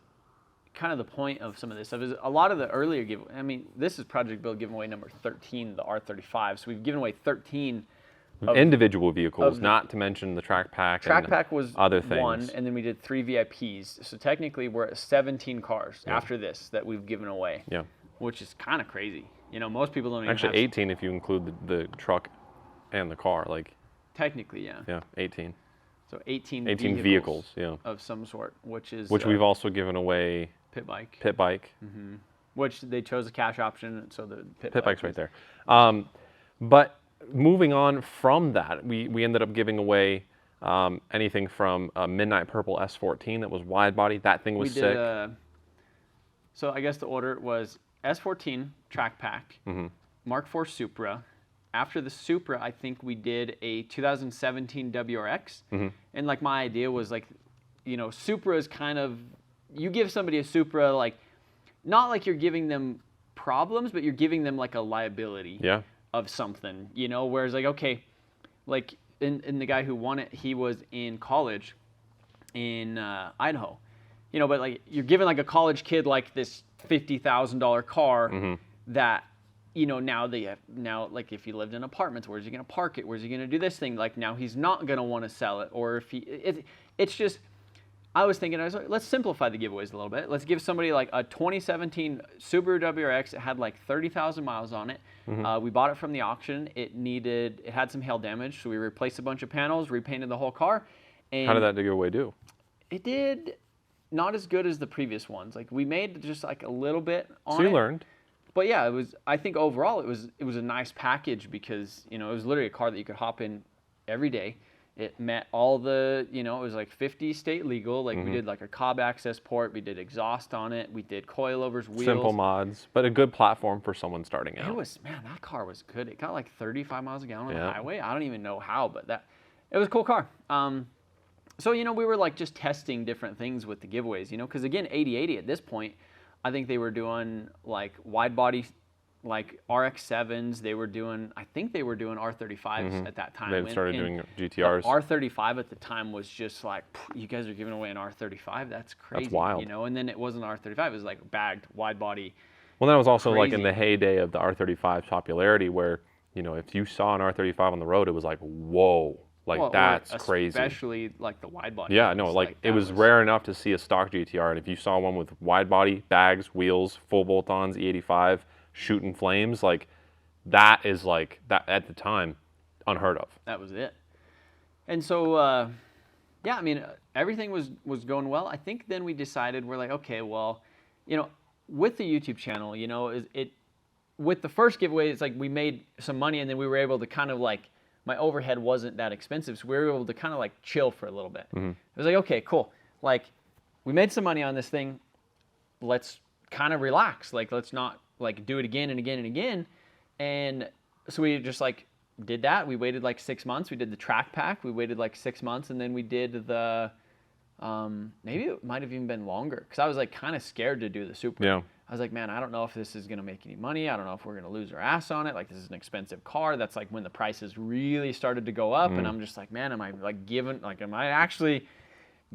Speaker 1: kind of the point of some of this stuff is a lot of the earlier giveaway. I mean, this is Project Build giveaway number 13, the R35. So we've given away 13
Speaker 2: individual vehicles, not to mention the track pack.
Speaker 1: Track pack was
Speaker 2: other things.
Speaker 1: one, and then we did 3 VIPs. So technically, we're at 17 cars after this that we've given away.
Speaker 2: Yeah.
Speaker 1: Which is kind of crazy. You know, most people don't even
Speaker 2: actually 18 if you include the truck and the car. Like
Speaker 1: technically, yeah.
Speaker 2: Yeah, 18.
Speaker 1: So 18
Speaker 2: vehicles, yeah,
Speaker 1: of some sort, which
Speaker 2: we've also given away
Speaker 1: pit bike.
Speaker 2: Pit bike.
Speaker 1: Which they chose a cash option, so the
Speaker 2: pit bike's right there. But moving on from that, we ended up giving away anything from a Midnight Purple S14 that was wide body. That thing was sick.
Speaker 1: So I guess the order was S14 track pack, Mark IV Supra. After the Supra, I think we did a 2017 WRX. And like my idea was like, you know, Supra is kind of, you give somebody a Supra, like, not like you're giving them problems, but you're giving them like a liability of something, you know, whereas like, okay, like in the guy who won it, he was in college in Idaho, you know, but like you're giving like a college kid like this $50,000 car that, you know, now like if he lived in apartments, where's he going to park it? Where's he going to do this thing? Like now he's not going to want to sell it, or if it's just, I was thinking, like, let's simplify the giveaways a little bit. Let's give somebody like a 2017 Subaru WRX. It had like 30,000 miles on it. We bought it from the auction. It had some hail damage, so we replaced a bunch of panels, repainted the whole car. And
Speaker 2: how did that giveaway do?
Speaker 1: It did not as good as the previous ones. Like we made just like a little bit on it.
Speaker 2: So you learned.
Speaker 1: But yeah, I think overall it was a nice package because, you know, it was literally a car that you could hop in every day. It met all the, you know, it was like 50 state legal. Like we did like a Cobb access port. We did exhaust on it. We did coilovers, wheels.
Speaker 2: Simple mods, but a good platform for someone starting out.
Speaker 1: It was, man, that car was good. It got like 35 miles a gallon on the highway. I don't even know how, but it was a cool car. So, you know, we were like just testing different things with the giveaways, you know, because again, 80/80 at this point, I think they were doing like wide body, like RX-7s. I think they were doing R35s at that time.
Speaker 2: They started doing GTRs.
Speaker 1: R35 at the time was just like, you guys are giving away an R35? That's crazy.
Speaker 2: That's wild.
Speaker 1: You know, and then it wasn't R35. It was like bagged, wide body.
Speaker 2: Well, that was also
Speaker 1: crazy.
Speaker 2: like in the heyday of the R35's popularity where, you know, if you saw an R35 on the road, it was like, whoa. Like, that's crazy.
Speaker 1: Especially like the wide body.
Speaker 2: Yeah, no, like it was rare enough to see a stock GTR. And if you saw one with wide body, bags, wheels, full bolt-ons, E85, shooting flames, like that is like, that at the time, unheard of.
Speaker 1: That was it. And so, yeah, I mean, everything was going well. I think then we decided, we're like, okay, well, you know, with the YouTube channel, you know, with the first giveaway, it's like we made some money and then we were able to kind of like, my overhead wasn't that expensive, so we were able to kind of like chill for a little bit. It was like, okay, cool. Like, we made some money on this thing. Let's kind of relax. Like, let's not like do it again and again and again. And so we just like did that. We waited like 6 months. We did the track pack. We waited like 6 months, and then we did the maybe it might have even been longer because I was like kind of scared to do the Supra.
Speaker 2: Yeah.
Speaker 1: I was like, man, I don't know if this is going to make any money. I don't know if we're going to lose our ass on it. Like, this is an expensive car. That's like when the prices really started to go up. And I'm just like, man, am I actually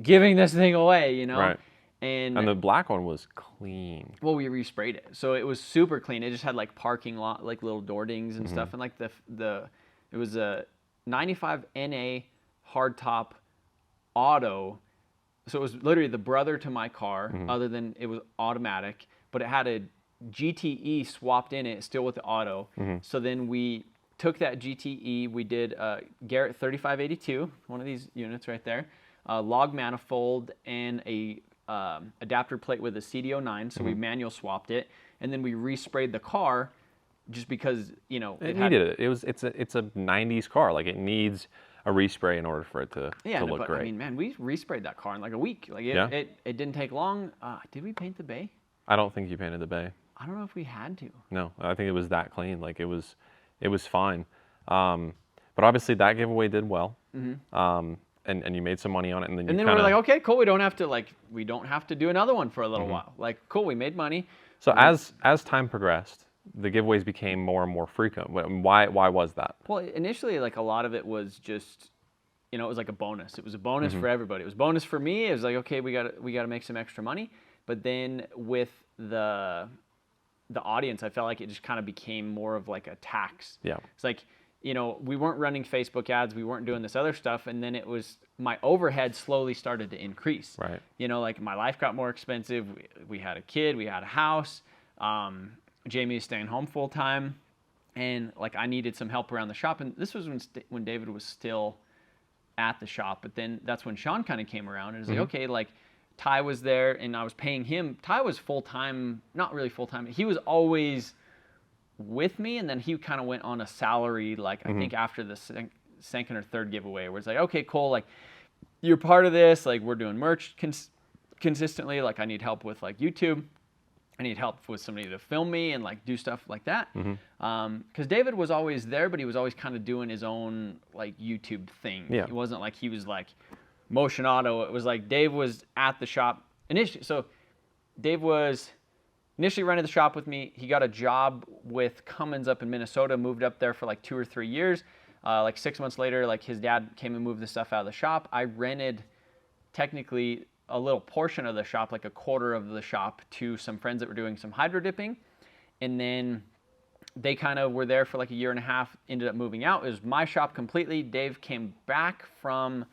Speaker 1: giving this thing away, you know?
Speaker 2: Right.
Speaker 1: And
Speaker 2: the black one was clean.
Speaker 1: Well, we resprayed it. So it was super clean. It just had like parking lot, like little door dings and stuff. And like it was a 95 NA hardtop auto. So it was literally the brother to my car, other than it was automatic. But it had a GTE swapped in it, still with the auto. So then we took that GTE, we did Garrett 3582, one of these units right there, log manifold, and a adapter plate with a CD09. So we manual swapped it, and then we resprayed the car, just because, you know,
Speaker 2: it needed it. It's a 90s car. Like, it needs a respray in order for it to look great.
Speaker 1: I mean, man, we resprayed that car in like a week. Like it didn't take long. Did we paint the bay?
Speaker 2: I don't think you painted the bay.
Speaker 1: I don't know if we had to.
Speaker 2: No, I think it was that clean. Like, it was fine. But obviously that giveaway did well. And you made some money on it, and then
Speaker 1: we're like, okay, cool. We don't have to do another one for a little while. Like, cool, we made money.
Speaker 2: So as time progressed, the giveaways became more and more frequent. Why was that?
Speaker 1: Well, initially, like, a lot of it was just, you know, it was like a bonus. It was a bonus for everybody. It was a bonus for me. It was like, okay, we got to make some extra money. But then with the audience, I felt like it just kind of became more of like a tax.
Speaker 2: Yeah.
Speaker 1: It's like, you know, we weren't running Facebook ads, we weren't doing this other stuff, and then it was, my overhead slowly started to increase.
Speaker 2: Right.
Speaker 1: You know, like, my life got more expensive. We had a kid, we had a house. Jamie was staying home full time, and like, I needed some help around the shop. And this was when David was still at the shop. But then that's when Sean kind of came around and was like, okay, like Ty was there and I was paying him. Ty was full-time, not really full-time. He was always with me, and then he kind of went on a salary, like I think after the second or third giveaway, where it's like, okay, Cole, like you're part of this, like we're doing merch consistently, like I need help with like YouTube, I need help with somebody to film me and like do stuff like that. Because David was always there, but he was always kind of doing his own like YouTube thing.
Speaker 2: Yeah.
Speaker 1: It wasn't like he was like MotionAuto. It was like Dave was at the shop initially. So Dave was initially running the shop with me. He got a job with Cummins up in Minnesota, moved up there for like 2 or 3 years. Like 6 months later, like his dad came and moved the stuff out of the shop. I rented technically a little portion of the shop, like a quarter of the shop, to some friends that were doing some hydro dipping. And then they kind of were there for like a year and a half, ended up moving out. It was my shop completely. Dave came back from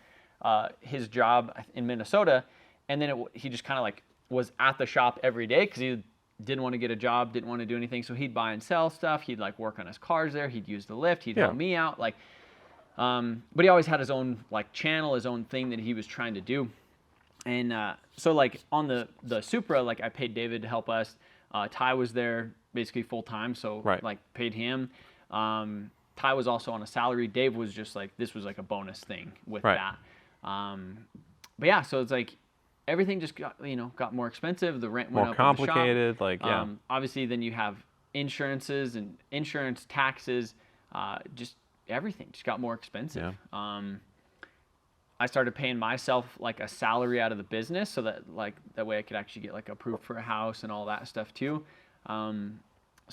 Speaker 1: his job in Minnesota, and then he just kind of like was at the shop every day because he didn't want to get a job, didn't want to do anything. So he'd buy and sell stuff. He'd like work on his cars there. He'd use the lift. He'd help me out. Like, but he always had his own like channel, his own thing that he was trying to do. And so like on the Supra, like I paid David to help us. Ty was there basically full time, so like paid him. Ty was also on a salary. Dave was just like, this was like a bonus thing with that. But yeah, so it's like everything just got more expensive. The rent went
Speaker 2: more
Speaker 1: up
Speaker 2: complicated.
Speaker 1: In the shop. Obviously, then you have insurances and insurance taxes. Just everything just got more expensive.
Speaker 2: Yeah.
Speaker 1: I started paying myself like a salary out of the business so that like that way I could actually get like approved for a house and all that stuff too. So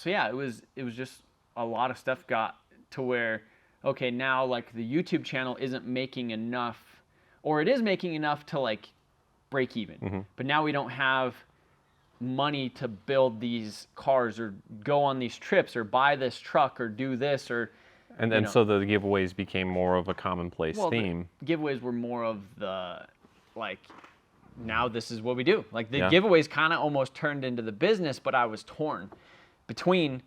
Speaker 1: yeah, it was just a lot of stuff got to where, okay, now like the YouTube channel isn't making enough, or it is making enough to like break even. But now we don't have money to build these cars or go on these trips or buy this truck or do this or.
Speaker 2: And then so the giveaways became more of a commonplace theme.
Speaker 1: The giveaways were more of the, like, now this is what we do. Like, the giveaways kind of almost turned into the business, but I was torn between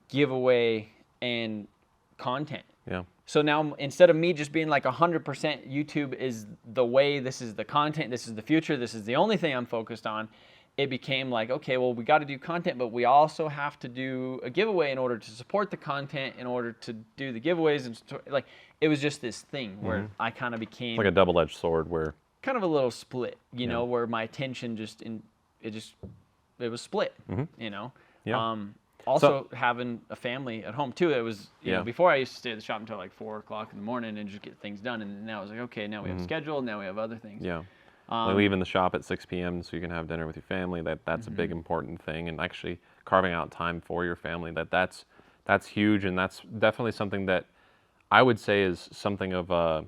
Speaker 1: giveaway and content.
Speaker 2: Yeah.
Speaker 1: So now, instead of me just being like 100% YouTube is the way, this is the content, this is the future, this is the only thing I'm focused on, it became like, okay, well, we got to do content, but we also have to do a giveaway in order to support the content, in order to do the giveaways. And like, it was just this thing where I kind of became
Speaker 2: like a double-edged sword where
Speaker 1: kind of a little split, you know, where my attention it was split, you know?
Speaker 2: Yeah.
Speaker 1: Also having a family at home too. It was, you know, before I used to stay at the shop until like 4 o'clock in the morning and just get things done. And now it's like, okay, now we have a schedule. Now we have other things.
Speaker 2: Yeah. Like leaving the shop at 6 p.m. so you can have dinner with your family. That's a big important thing, and actually carving out time for your family. That's huge, and that's definitely something that I would say is something of a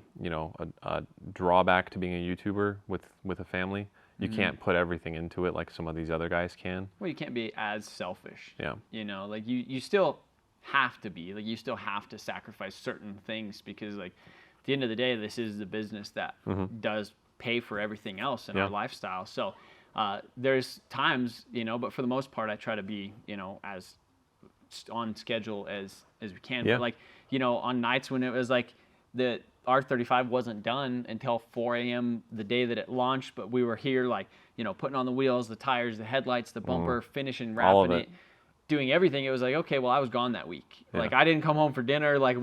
Speaker 2: drawback to being a YouTuber with a family. You can't put everything into it like some of these other guys can.
Speaker 1: Well, you can't be as selfish.
Speaker 2: Yeah.
Speaker 1: You know, like you still have to be. Like you still have to sacrifice certain things because like at the end of the day, this is the business that does pay for everything else in our lifestyle. So there's times, you know, but for the most part, I try to be, you know, as on schedule as we can.
Speaker 2: Yeah.
Speaker 1: But like, you know, on nights when it was like the R35 wasn't done until 4 a.m. the day that it launched, but we were here like, you know, putting on the wheels, the tires, the headlights, the bumper, finishing, wrapping it, doing everything. It was like, okay, well, I was gone that week. Yeah. Like I didn't come home for dinner. Like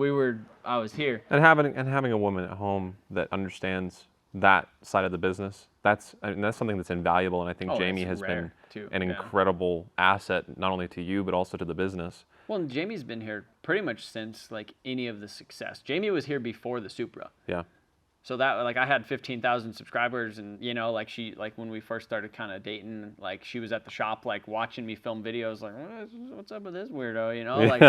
Speaker 1: I was here.
Speaker 2: And having a woman at home that understands that side of the business, that's something that's invaluable, and I think Jamie has been an incredible asset not only to you but also to the business.
Speaker 1: Well, and Jamie's been here pretty much since like any of the success. Jamie was here before the Supra. Yeah. So that like I had 15,000 subscribers, and you know like she like when we first started kind of dating, like she was at the shop like watching me film videos like what's up with this weirdo, you know, like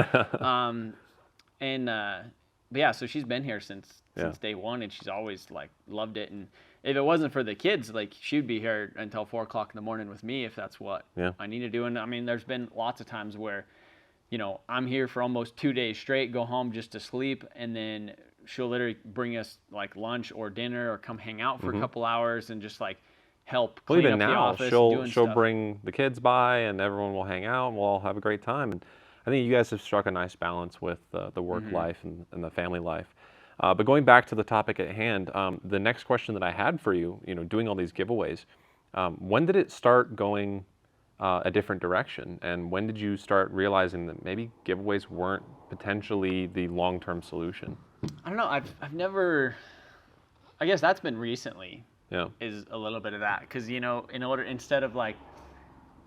Speaker 1: but yeah, so she's been here since day one, and she's always like loved it. And if it wasn't for the kids, like she'd be here until 4 o'clock in the morning with me if that's what I need to do. And I mean, there's been lots of times where, you know, I'm here for almost 2 days straight, go home just to sleep, and then she'll literally bring us like lunch or dinner or come hang out for a couple hours and just like help clean up the office.
Speaker 2: She'll bring the kids by and everyone will hang out and we'll all have a great time. And I think you guys have struck a nice balance with the work life and the family life. But going back to the topic at hand, the next question that I had for you, doing all these giveaways, when did it start going a different direction? And when did you start realizing that maybe giveaways weren't potentially the long-term solution?
Speaker 1: I don't know. I've never. I guess that's been recently.
Speaker 2: Yeah.
Speaker 1: Is a little bit of that, because instead of like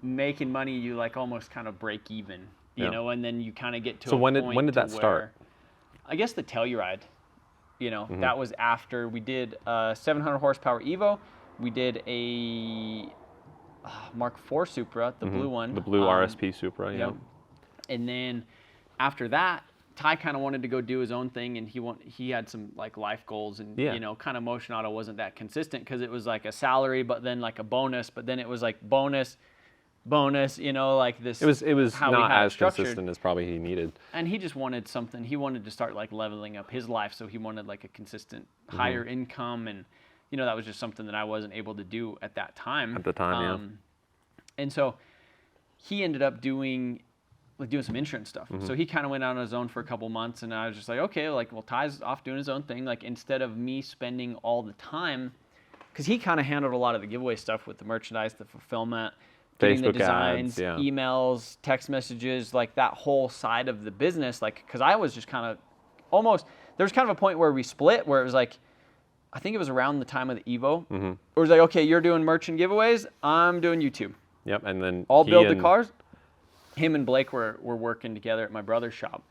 Speaker 1: making money, you like almost kind of break even, and then you kind of get to.
Speaker 2: So
Speaker 1: a
Speaker 2: when
Speaker 1: point
Speaker 2: did that start?
Speaker 1: I guess the Telluride.
Speaker 2: Mm-hmm.
Speaker 1: That was after we did a 700 horsepower Evo. We did a Mark IV Supra, the blue one.
Speaker 2: The blue RSP Supra, yeah.
Speaker 1: And then after that, Ty kind of wanted to go do his own thing, and he had some like life goals, and kind of MotionAuto wasn't that consistent because it was like a salary, but then like a bonus, but then it was like bonus, like this.
Speaker 2: It was
Speaker 1: how
Speaker 2: not as
Speaker 1: structured.
Speaker 2: consistent as probably he needed.
Speaker 1: And he just wanted something. He wanted to start like leveling up his life, so he wanted like a consistent higher income, and that was just something that I wasn't able to do at that time.
Speaker 2: At the time,
Speaker 1: And so he ended up doing some insurance stuff. So he kind of went out on his own for a couple months, and I was just like, okay, like, well, Ty's off doing his own thing. Like, instead of me spending all the time, because he kind of handled a lot of the giveaway stuff with the merchandise, the fulfillment, getting the designs,
Speaker 2: ads,
Speaker 1: emails, text messages, like that whole side of the business. Like, because I was just kind of almost, there was kind of a point where we split, where it was like, I think it was around the time of the Evo. It was like, okay, you're doing merch and giveaways, I'm doing YouTube.
Speaker 2: Yep, and then
Speaker 1: I'll build the cars. Him and Blake were working together at my brother's shop,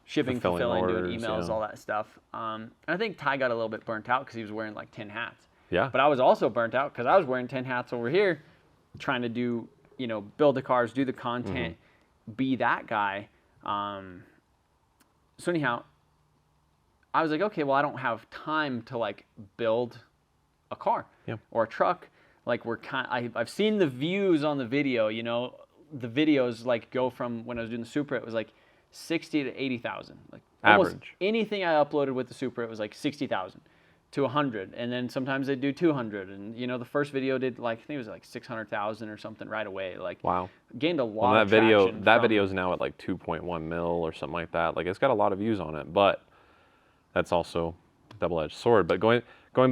Speaker 1: shipping, fulfilling, doing emails, all that stuff. And I think Ty got a little bit burnt out because he was wearing like 10 hats.
Speaker 2: Yeah.
Speaker 1: But I was also burnt out because I was wearing 10 hats over here, trying to do, build the cars, do the content, be that guy. So anyhow, I was like, okay, well, I don't have time to like build a car or a truck. Like I've seen the views on the video, the videos like go from when I was doing the Supra, it was like 60 to 80,000. Like
Speaker 2: average.
Speaker 1: Anything I uploaded with the Supra, it was like 60,000 to 100. And then sometimes they'd do 200. And the first video did like, I think it was like 600,000 or something right away. Like,
Speaker 2: wow.
Speaker 1: Gained a lot of traction.
Speaker 2: That video is now at like 2.1 mil or something like that. Like, it's got a lot of views on it, but that's also a double-edged sword. But going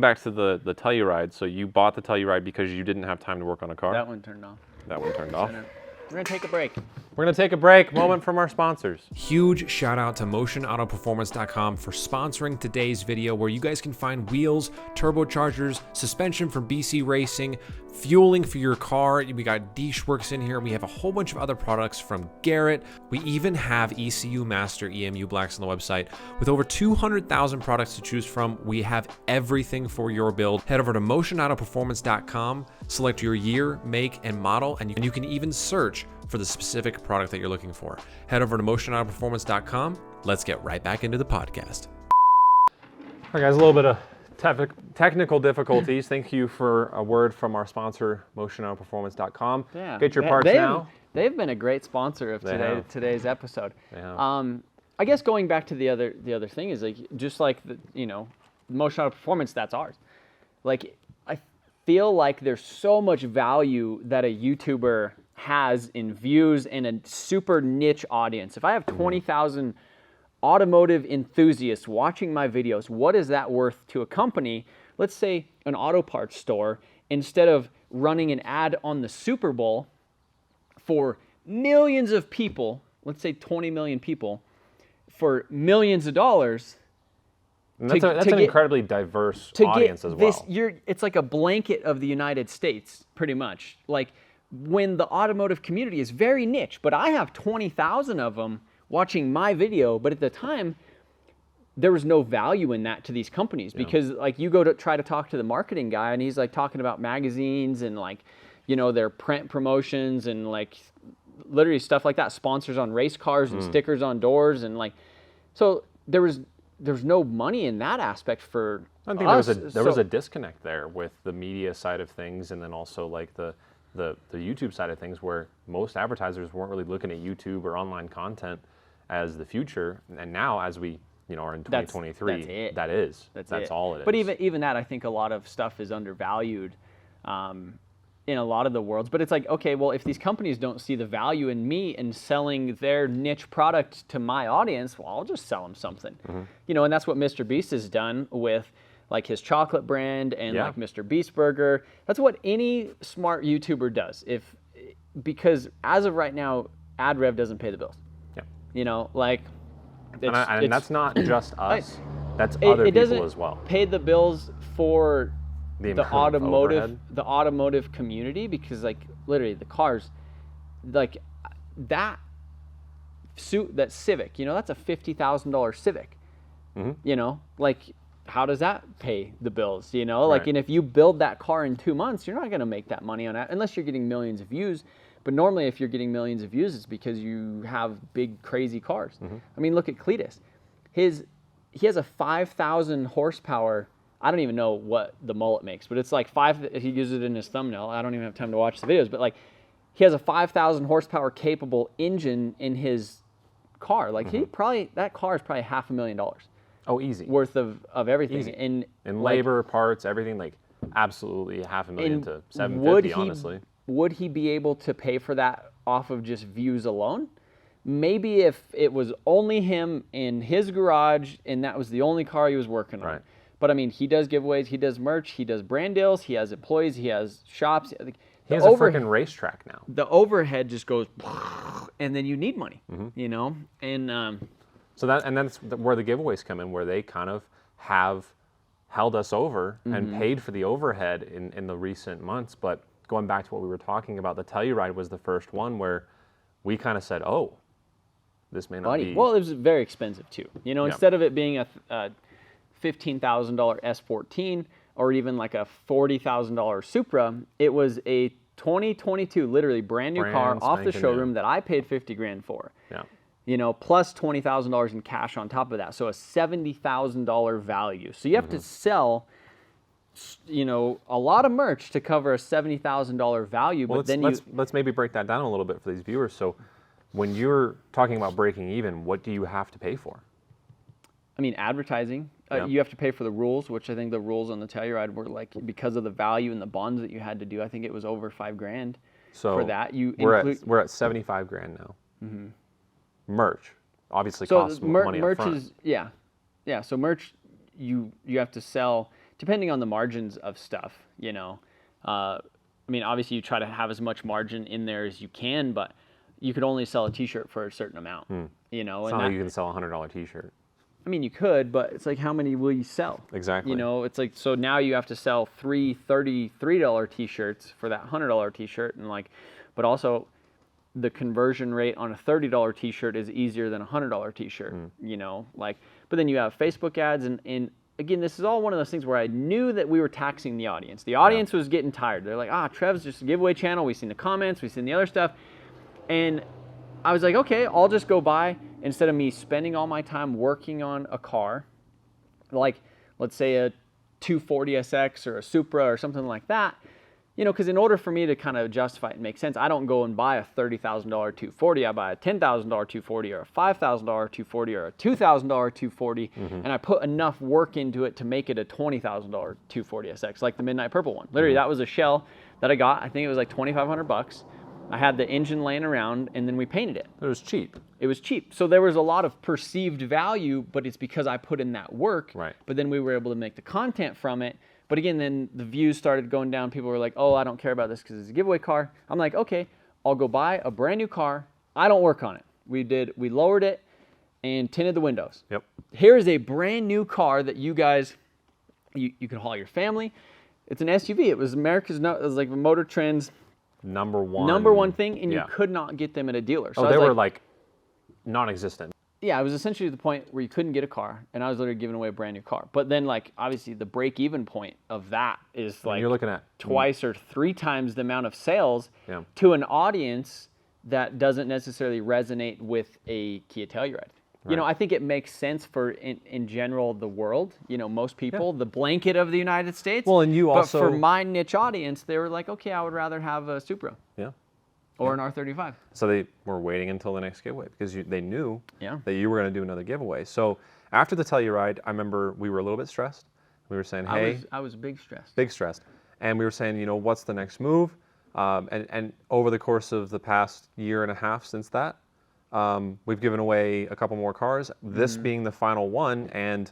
Speaker 2: back to the Telluride, so you bought the Telluride because you didn't have time to work on a car?
Speaker 1: That one turned off.
Speaker 2: That one turned off.
Speaker 1: We're going to take a break.
Speaker 2: We're going to take a break. Moment from our sponsors.
Speaker 3: Huge shout out to MotionAutoPerformance.com for sponsoring today's video, where you guys can find wheels, turbochargers, suspension from BC Racing, fueling for your car. We got Works in here. We have a whole bunch of other products from Garrett. We even have ECU Master EMU Blacks on the website. With over 200,000 products to choose from, we have everything for your build. Head over to MotionAutoPerformance.com, select your year, make, and model, and you can even search for the specific product that you're looking for. Head over to MotionAutoPerformance.com. Let's get right back into the podcast.
Speaker 2: All right, guys, a little bit of technical difficulties. Thank you for a word from our sponsor, MotionAutoPerformance.com.
Speaker 1: Yeah.
Speaker 2: Get your parts now.
Speaker 1: They've been a great sponsor of today's episode.
Speaker 2: They have.
Speaker 1: I guess going back to the other thing is like, just like the MotionAuto Performance, that's ours. Like, I feel like there's so much value that a YouTuber has in views and a super niche audience. If I have 20,000 automotive enthusiasts watching my videos, what is that worth to a company? Let's say an auto parts store, instead of running an ad on the Super Bowl for millions of people, let's say 20 million people, for millions of dollars.
Speaker 2: And that's an incredibly diverse audience as well.
Speaker 1: It's like a blanket of the United States, pretty much. Like, when the automotive community is very niche, but I have 20,000 of them watching my video, but at the time, there was no value in that to these companies, because like, you go to try to talk to the marketing guy, and he's like talking about magazines and like, their print promotions and like literally stuff like that, sponsors on race cars and stickers on doors, and like, so there's no money in that aspect for
Speaker 2: I think
Speaker 1: us.
Speaker 2: there was a disconnect there with the media side of things, and then also like the YouTube side of things, where most advertisers weren't really looking at YouTube or online content as the future. And now, as we are in 2023, that's all it is.
Speaker 1: But even that, I think a lot of stuff is undervalued in a lot of the worlds. But it's like, okay, well, if these companies don't see the value in me and selling their niche product to my audience, well, I'll just sell them something. You know, and that's what Mr. Beast has done with like his chocolate brand and like Mr. Beast Burger. That's what any smart YouTuber does. Because as of right now, ad rev doesn't pay the bills.
Speaker 2: Yeah.
Speaker 1: You know, like,
Speaker 2: and that's not just us. That's other people as well.
Speaker 1: Pay the bills for the automotive community, because like literally the cars, like that Civic, you know, that's a $50,000 Civic. You know, like how does that pay the bills? You know, like, and if you build that car in 2 months, you're not going to make that money on that unless you're getting millions of views. But normally, if you're getting millions of views, it's because you have big, crazy cars. I mean, look at Cletus. He has a 5,000 horsepower. I don't even know what the mullet makes, but it's like he uses it in his thumbnail. I don't even have time to watch the videos, but like he has a 5,000 horsepower capable engine in his car. Like that car is probably $500,000.
Speaker 2: Oh, easy.
Speaker 1: Worth of everything.
Speaker 2: Easy.
Speaker 1: And
Speaker 2: labor, parts, everything, like absolutely $500,000 to $750,000, honestly.
Speaker 1: Would he be able to pay for that off of just views alone? Maybe if it was only him in his garage and that was the only car he was working on.
Speaker 2: Right.
Speaker 1: But I mean, he does giveaways, he does merch, he does brand deals, he has employees, he has shops.
Speaker 2: He has a freaking racetrack now.
Speaker 1: The overhead just goes, and then you need money, you know? And
Speaker 2: so that's where the giveaways come in, where they kind of have held us over and paid for the overhead in the recent months. But going back to what we were talking about, the Telluride was the first one where we kind of said, oh, this may not be.
Speaker 1: Well, it was very expensive too. You know, instead of it being a $15,000 S14 or even like a $40,000 Supra, it was a 2022, literally brand new car off the showroom that I paid $50,000 for.
Speaker 2: Yeah.
Speaker 1: You know, plus $20,000 in cash on top of that. So a $70,000 value. So you have to sell, you know, a lot of merch to cover a $70,000 value.
Speaker 2: Well,
Speaker 1: but
Speaker 2: let's maybe break that down a little bit for these viewers. So when you're talking about breaking even, what do you have to pay for?
Speaker 1: I mean, advertising. You have to pay for the rules, which I think the rules on the Telluride were like, because of the value and the bonds that you had to do, I think it was over $5,000 for that.
Speaker 2: We're at $75,000 now. Merch obviously costs money
Speaker 1: merch
Speaker 2: up front.
Speaker 1: is yeah. So merch, you have to sell depending on the margins of stuff. You know, I mean, obviously you try to have as much margin in there as you can, but you could only sell a T-shirt for a certain amount. You know,
Speaker 2: it's not like you can sell a $100 T-shirt.
Speaker 1: I mean, you could, but it's like, how many will you sell?
Speaker 2: Exactly.
Speaker 1: You know, it's like, so now you have to sell three $33 T-shirts for that $100 T-shirt, and like, but also the conversion rate on a $30 T-shirt is easier than a $100 T-shirt. You know, like, but then you have Facebook ads, and again, this is all one of those things where I knew that we were taxing the audience. The audience was getting tired. They're like, Trev's just a giveaway channel. We've seen the comments, we've seen the other stuff, and I was like, okay, I'll just go buy, instead of me spending all my time working on a car, like let's say a 240SX or a Supra or something like that, you know, because in order for me to kind of justify it and make sense, I don't go and buy a $30,000 240. I buy a $10,000 240 or a $5,000 240 or a $2,000 240, and I put enough work into it to make it a $20,000 240SX, like the Midnight Purple one. Literally, that was a shell that I got. I think it was like $2,500. I had the engine laying around, and then we painted it.
Speaker 2: It was cheap.
Speaker 1: It was cheap. So there was a lot of perceived value, but it's because I put in that work.
Speaker 2: Right.
Speaker 1: But then we were able to make the content from it. But again, then the views started going down. People were like, oh, I don't care about this because it's a giveaway car. I'm like, okay, I'll go buy a brand new car. I don't work on it. We lowered it and tinted the windows.
Speaker 2: Yep.
Speaker 1: Here is a brand new car that you guys, you can haul your family. It's an SUV. It was it was like Motor Trend's number one thing, and you could not get them at a dealer. So
Speaker 2: they were like non-existent.
Speaker 1: Yeah, it was essentially the point where you couldn't get a car, and I was literally giving away a brand new car. But then, like, obviously the break-even point of that is like
Speaker 2: you're looking at
Speaker 1: twice or three times the amount of sales to an audience that doesn't necessarily resonate with a Kia Telluride. You know, I think it makes sense for, in general, the world, you know, most people, the blanket of the United States.
Speaker 2: Well, and
Speaker 1: but for my niche audience, they were like, okay, I would rather have a Supra.
Speaker 2: Yeah.
Speaker 1: Or an R35.
Speaker 2: So they were waiting until the next giveaway because they knew that you were going to do another giveaway. So after the Telluride, I remember we were a little bit stressed. We were saying, hey.
Speaker 1: I was big stressed.
Speaker 2: Big stressed. And we were saying, you know, what's the next move? And over the course of the past year and a half since that, we've given away a couple more cars, this being the final one. And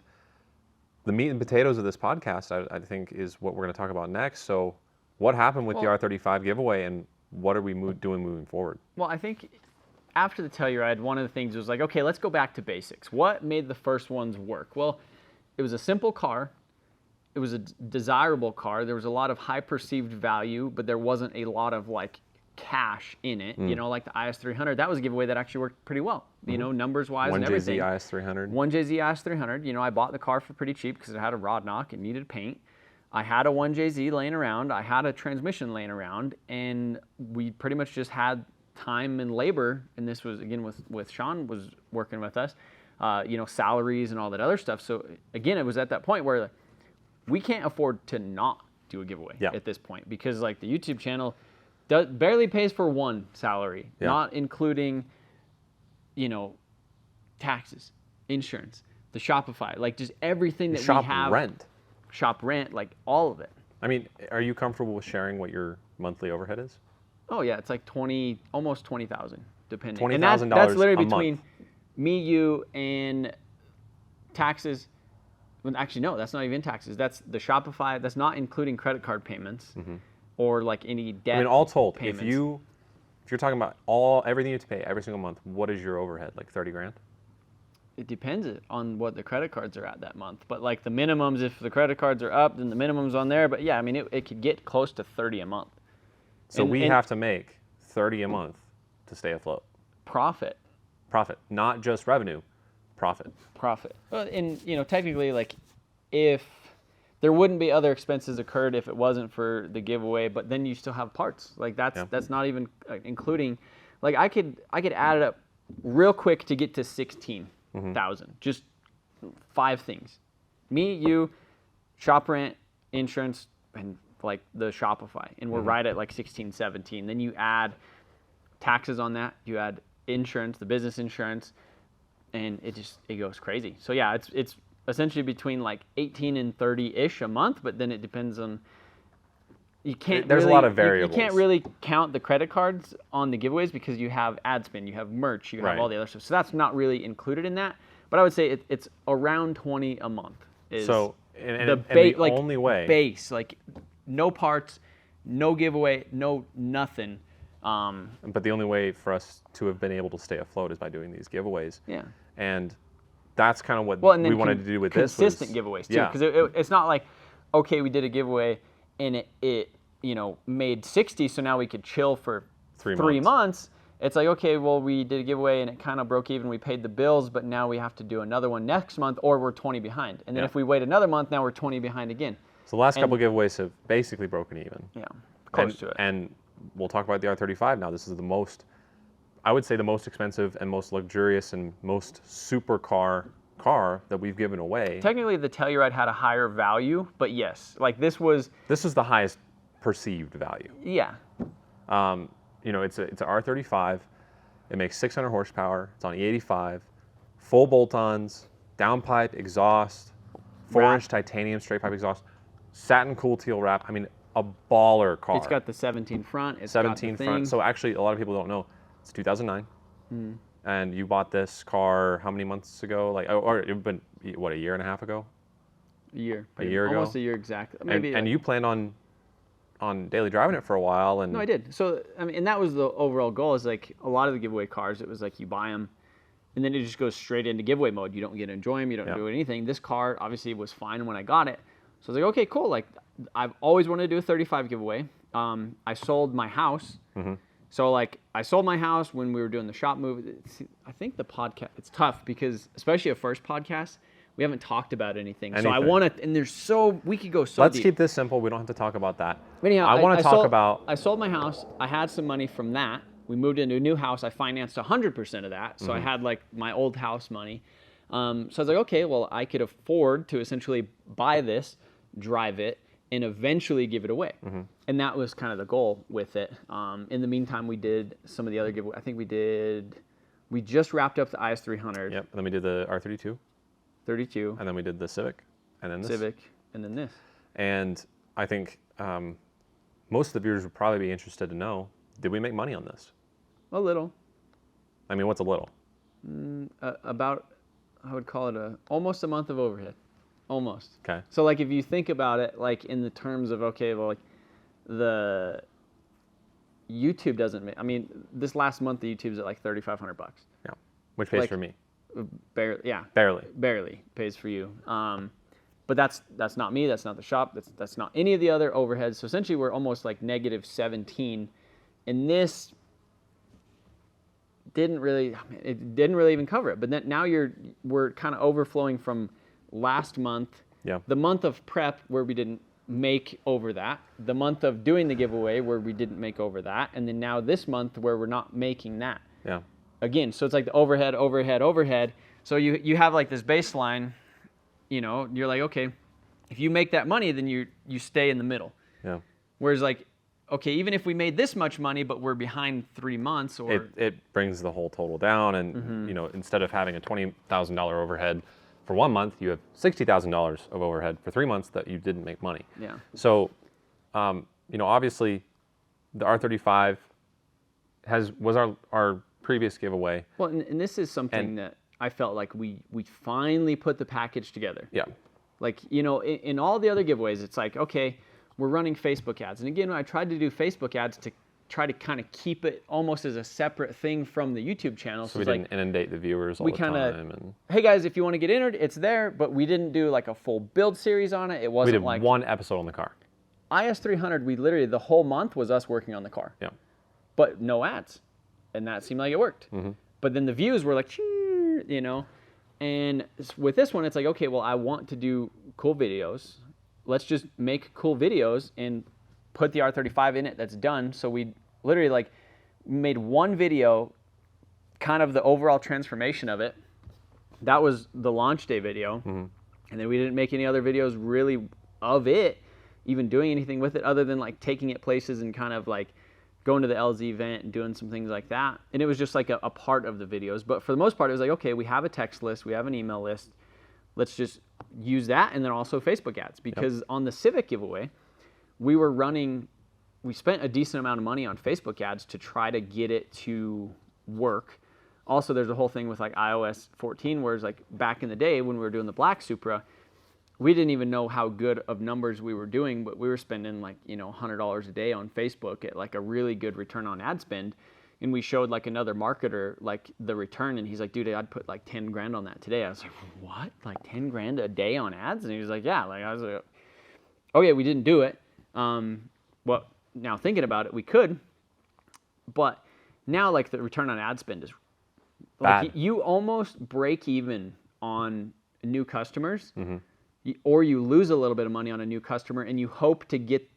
Speaker 2: the meat and potatoes of this podcast, I think, is what we're going to talk about next. So what happened with the R35 giveaway, and what are we doing moving forward?
Speaker 1: Well, I think after the Telluride, one of the things was like, okay, let's go back to basics. What made the first ones work? Well, it was a simple car. It was a desirable car. There was a lot of high perceived value, but there wasn't a lot of like cash in it. You know, like the IS300, that was a giveaway that actually worked pretty well. You know, numbers wise and everything.
Speaker 2: 1JZ IS300.
Speaker 1: 1JZ IS300. You know, I bought the car for pretty cheap because it had a rod knock and needed paint. I had a 1JZ laying around. I had a transmission laying around, and we pretty much just had time and labor. And this was again with Sean was working with us. You know, salaries and all that other stuff. So again, it was at that point where we can't afford to not do a giveaway at this point, because like the YouTube channel barely pays for one salary, not including, you know, taxes, insurance, the Shopify, like just everything that we have. Shop rent, like all of it.
Speaker 2: I mean, are you comfortable with sharing what your monthly overhead is?
Speaker 1: Oh yeah, it's like almost 20,000, depending.
Speaker 2: $20,000
Speaker 1: and that's literally
Speaker 2: a
Speaker 1: between
Speaker 2: month.
Speaker 1: Me, you, and taxes. Well, actually, no, that's not even taxes. That's the Shopify. That's not including credit card payments or like any debt.
Speaker 2: I mean, all told,
Speaker 1: payments.
Speaker 2: if you're talking about everything you have to pay every single month, what is your overhead? Like 30 grand?
Speaker 1: It depends on what the credit cards are at that month. But like the minimums, if the credit cards are up, then the minimum's on there. But yeah, I mean, it could get close to 30 a month.
Speaker 2: So we have to make 30 a month to stay afloat.
Speaker 1: Profit,
Speaker 2: not just revenue, profit.
Speaker 1: Well, and you know, technically, like if there wouldn't be other expenses occurred if it wasn't for the giveaway, but then you still have parts. Like that's not even including, like I could add it up real quick to get to 16,000. Just 5 things: me, you, shop rent, insurance, and like the Shopify, and we're right at like 16, 17. Then you add taxes on that. You add insurance, the business insurance, and it goes crazy. So yeah, it's essentially between like 18 and 30-ish a month, but then it depends on. There's
Speaker 2: a lot of variables.
Speaker 1: You can't really count the credit cards on the giveaways because you have ad spend, you have merch, you have all the other stuff. So that's not really included in that. But I would say it's around 20 a month.
Speaker 2: So the only way
Speaker 1: base, like no parts, no giveaway, no nothing.
Speaker 2: But the only way for us to have been able to stay afloat is by doing these giveaways.
Speaker 1: Yeah.
Speaker 2: And that's kind of what we wanted to do with
Speaker 1: consistent giveaways too, because it's not like, okay, we did a giveaway and it you know made 60, so now we could chill for 3 months. It's like, okay, well, we did a giveaway and it kind of broke even. We paid the bills, but now we have to do another one next month, or we're 20 behind. And then if we wait another month, now we're 20 behind again.
Speaker 2: So the last couple of giveaways have basically broken even.
Speaker 1: Yeah, close to it.
Speaker 2: And we'll talk about the R35 now. This is I would say the most expensive and most luxurious and most supercar car that we've given away.
Speaker 1: Technically, the Telluride had a higher value, but yes, like this was
Speaker 2: the highest perceived value.
Speaker 1: Yeah.
Speaker 2: You know, it's a R35. It makes 600 horsepower. It's on E85, full bolt-ons, downpipe exhaust, 4-inch titanium straight pipe exhaust, satin cool teal wrap. I mean, a baller car.
Speaker 1: It's got the 17 front. It's
Speaker 2: 17
Speaker 1: got the
Speaker 2: front.
Speaker 1: thing.
Speaker 2: So actually, a lot of people don't know. It's 2009. And you bought this car how many months ago? Like, or it's been what, a year and a half ago?
Speaker 1: A year
Speaker 2: ago.
Speaker 1: Almost a year exactly. Maybe.
Speaker 2: And you planned on daily driving it for a while. And
Speaker 1: no, I did. So I mean, and that was the overall goal. Is like a lot of the giveaway cars. It was like you buy them, and then it just goes straight into giveaway mode. You don't get to enjoy them. You don't do anything. This car obviously was fine when I got it. So I was like, okay, cool. Like I've always wanted to do a 35 giveaway. I sold my house. So like I sold my house when we were doing the shop move. I think the podcast, it's tough because especially a first podcast, we haven't talked about anything. So I want to, and we could go so
Speaker 2: Let's
Speaker 1: deep.
Speaker 2: keep this simple. We don't have to talk about that.
Speaker 1: But anyhow,
Speaker 2: I want to talk about.
Speaker 1: I sold my house. I had some money from that. We moved into a new house. I financed 100% of that. So I had like my old house money. So I was like, okay, well, I could afford to essentially buy this, drive it, and eventually give it away. And that was kind of the goal with it. In the meantime, we did some of the other giveaways. I think we just wrapped up the IS300.
Speaker 2: Yep, and then we did the R32.
Speaker 1: 32.
Speaker 2: And then we did the Civic, and then this.
Speaker 1: Civic, and then this.
Speaker 2: And I think most of the viewers would probably be interested to know, did we make money on this?
Speaker 1: A little.
Speaker 2: I mean, what's a little?
Speaker 1: About, I would call it almost a month of overhead. Almost.
Speaker 2: Okay.
Speaker 1: So like if you think about it, like in the terms of, okay, well, like the YouTube doesn't make, I mean, this last month the YouTube's at like $3,500.
Speaker 2: Yeah. Which pays
Speaker 1: Like,
Speaker 2: for me.
Speaker 1: Barely, yeah.
Speaker 2: Barely
Speaker 1: Pays for you. But that's not me. That's not the shop. That's not any of the other overheads. So essentially, we're almost like negative 17, and this didn't really even cover it. But then now we're kind of overflowing from last month, the month of prep where we didn't make over that, the month of doing the giveaway where we didn't make over that, and then now this month where we're not making that.
Speaker 2: Yeah.
Speaker 1: Again, so it's like the overhead. So you have like this baseline. You know, you're like, okay, if you make that money, then you stay in the middle.
Speaker 2: Yeah.
Speaker 1: Whereas like, okay, even if we made this much money, but we're behind 3 months, or
Speaker 2: it brings the whole total down, and you know, instead of having a $20,000 overhead for 1 month, you have $60,000 of overhead for 3 months that you didn't make money.
Speaker 1: Yeah.
Speaker 2: So, you know, obviously, the R35 was our previous giveaway.
Speaker 1: Well, and this is something that I felt like we finally put the package together.
Speaker 2: Yeah.
Speaker 1: Like, you know, in all the other giveaways, it's like, okay, we're running Facebook ads. And again, I tried to do Facebook ads to try to kind of keep it almost as a separate thing from the YouTube channel.
Speaker 2: So we didn't inundate the viewers all the time. And
Speaker 1: hey guys, if you want to get entered, it's there, but we didn't do like a full build series on it. It wasn't
Speaker 2: we did
Speaker 1: like
Speaker 2: one episode on the car.
Speaker 1: IS300, we literally, the whole month was us working on the car.
Speaker 2: Yeah.
Speaker 1: But no ads. And that seemed like it worked.
Speaker 2: Mm-hmm.
Speaker 1: But then the views were like, you know. And with this one, it's like, okay, well, I want to do cool videos. Let's just make cool videos and put the R35 in it that's done. So we literally like made one video, kind of the overall transformation of it. That was the launch day video.
Speaker 2: Mm-hmm.
Speaker 1: And then we didn't make any other videos really of it, even doing anything with it other than like taking it places and kind of like going to the LZ event and doing some things like that. And it was just like a part of the videos. But for the most part, it was like, okay, we have a text list, we have an email list. Let's just use that, and then also Facebook ads. Because on the Civic giveaway, we spent a decent amount of money on Facebook ads to try to get it to work. Also, there's a whole thing with like iOS 14, whereas like back in the day when we were doing the Black Supra, we didn't even know how good of numbers we were doing, but we were spending like, you know, $100 a day on Facebook at like a really good return on ad spend. And we showed like another marketer like the return, and he's like, dude, I'd put like 10 grand on that today. I was like, what? Like 10 grand a day on ads? And he was like, yeah. Like I was like, okay, we didn't do it. Well, now thinking about it, we could, but now like the return on ad spend is like you almost break even on new customers. Mm-hmm. Or you lose a little bit of money on a new customer, and you hope to get,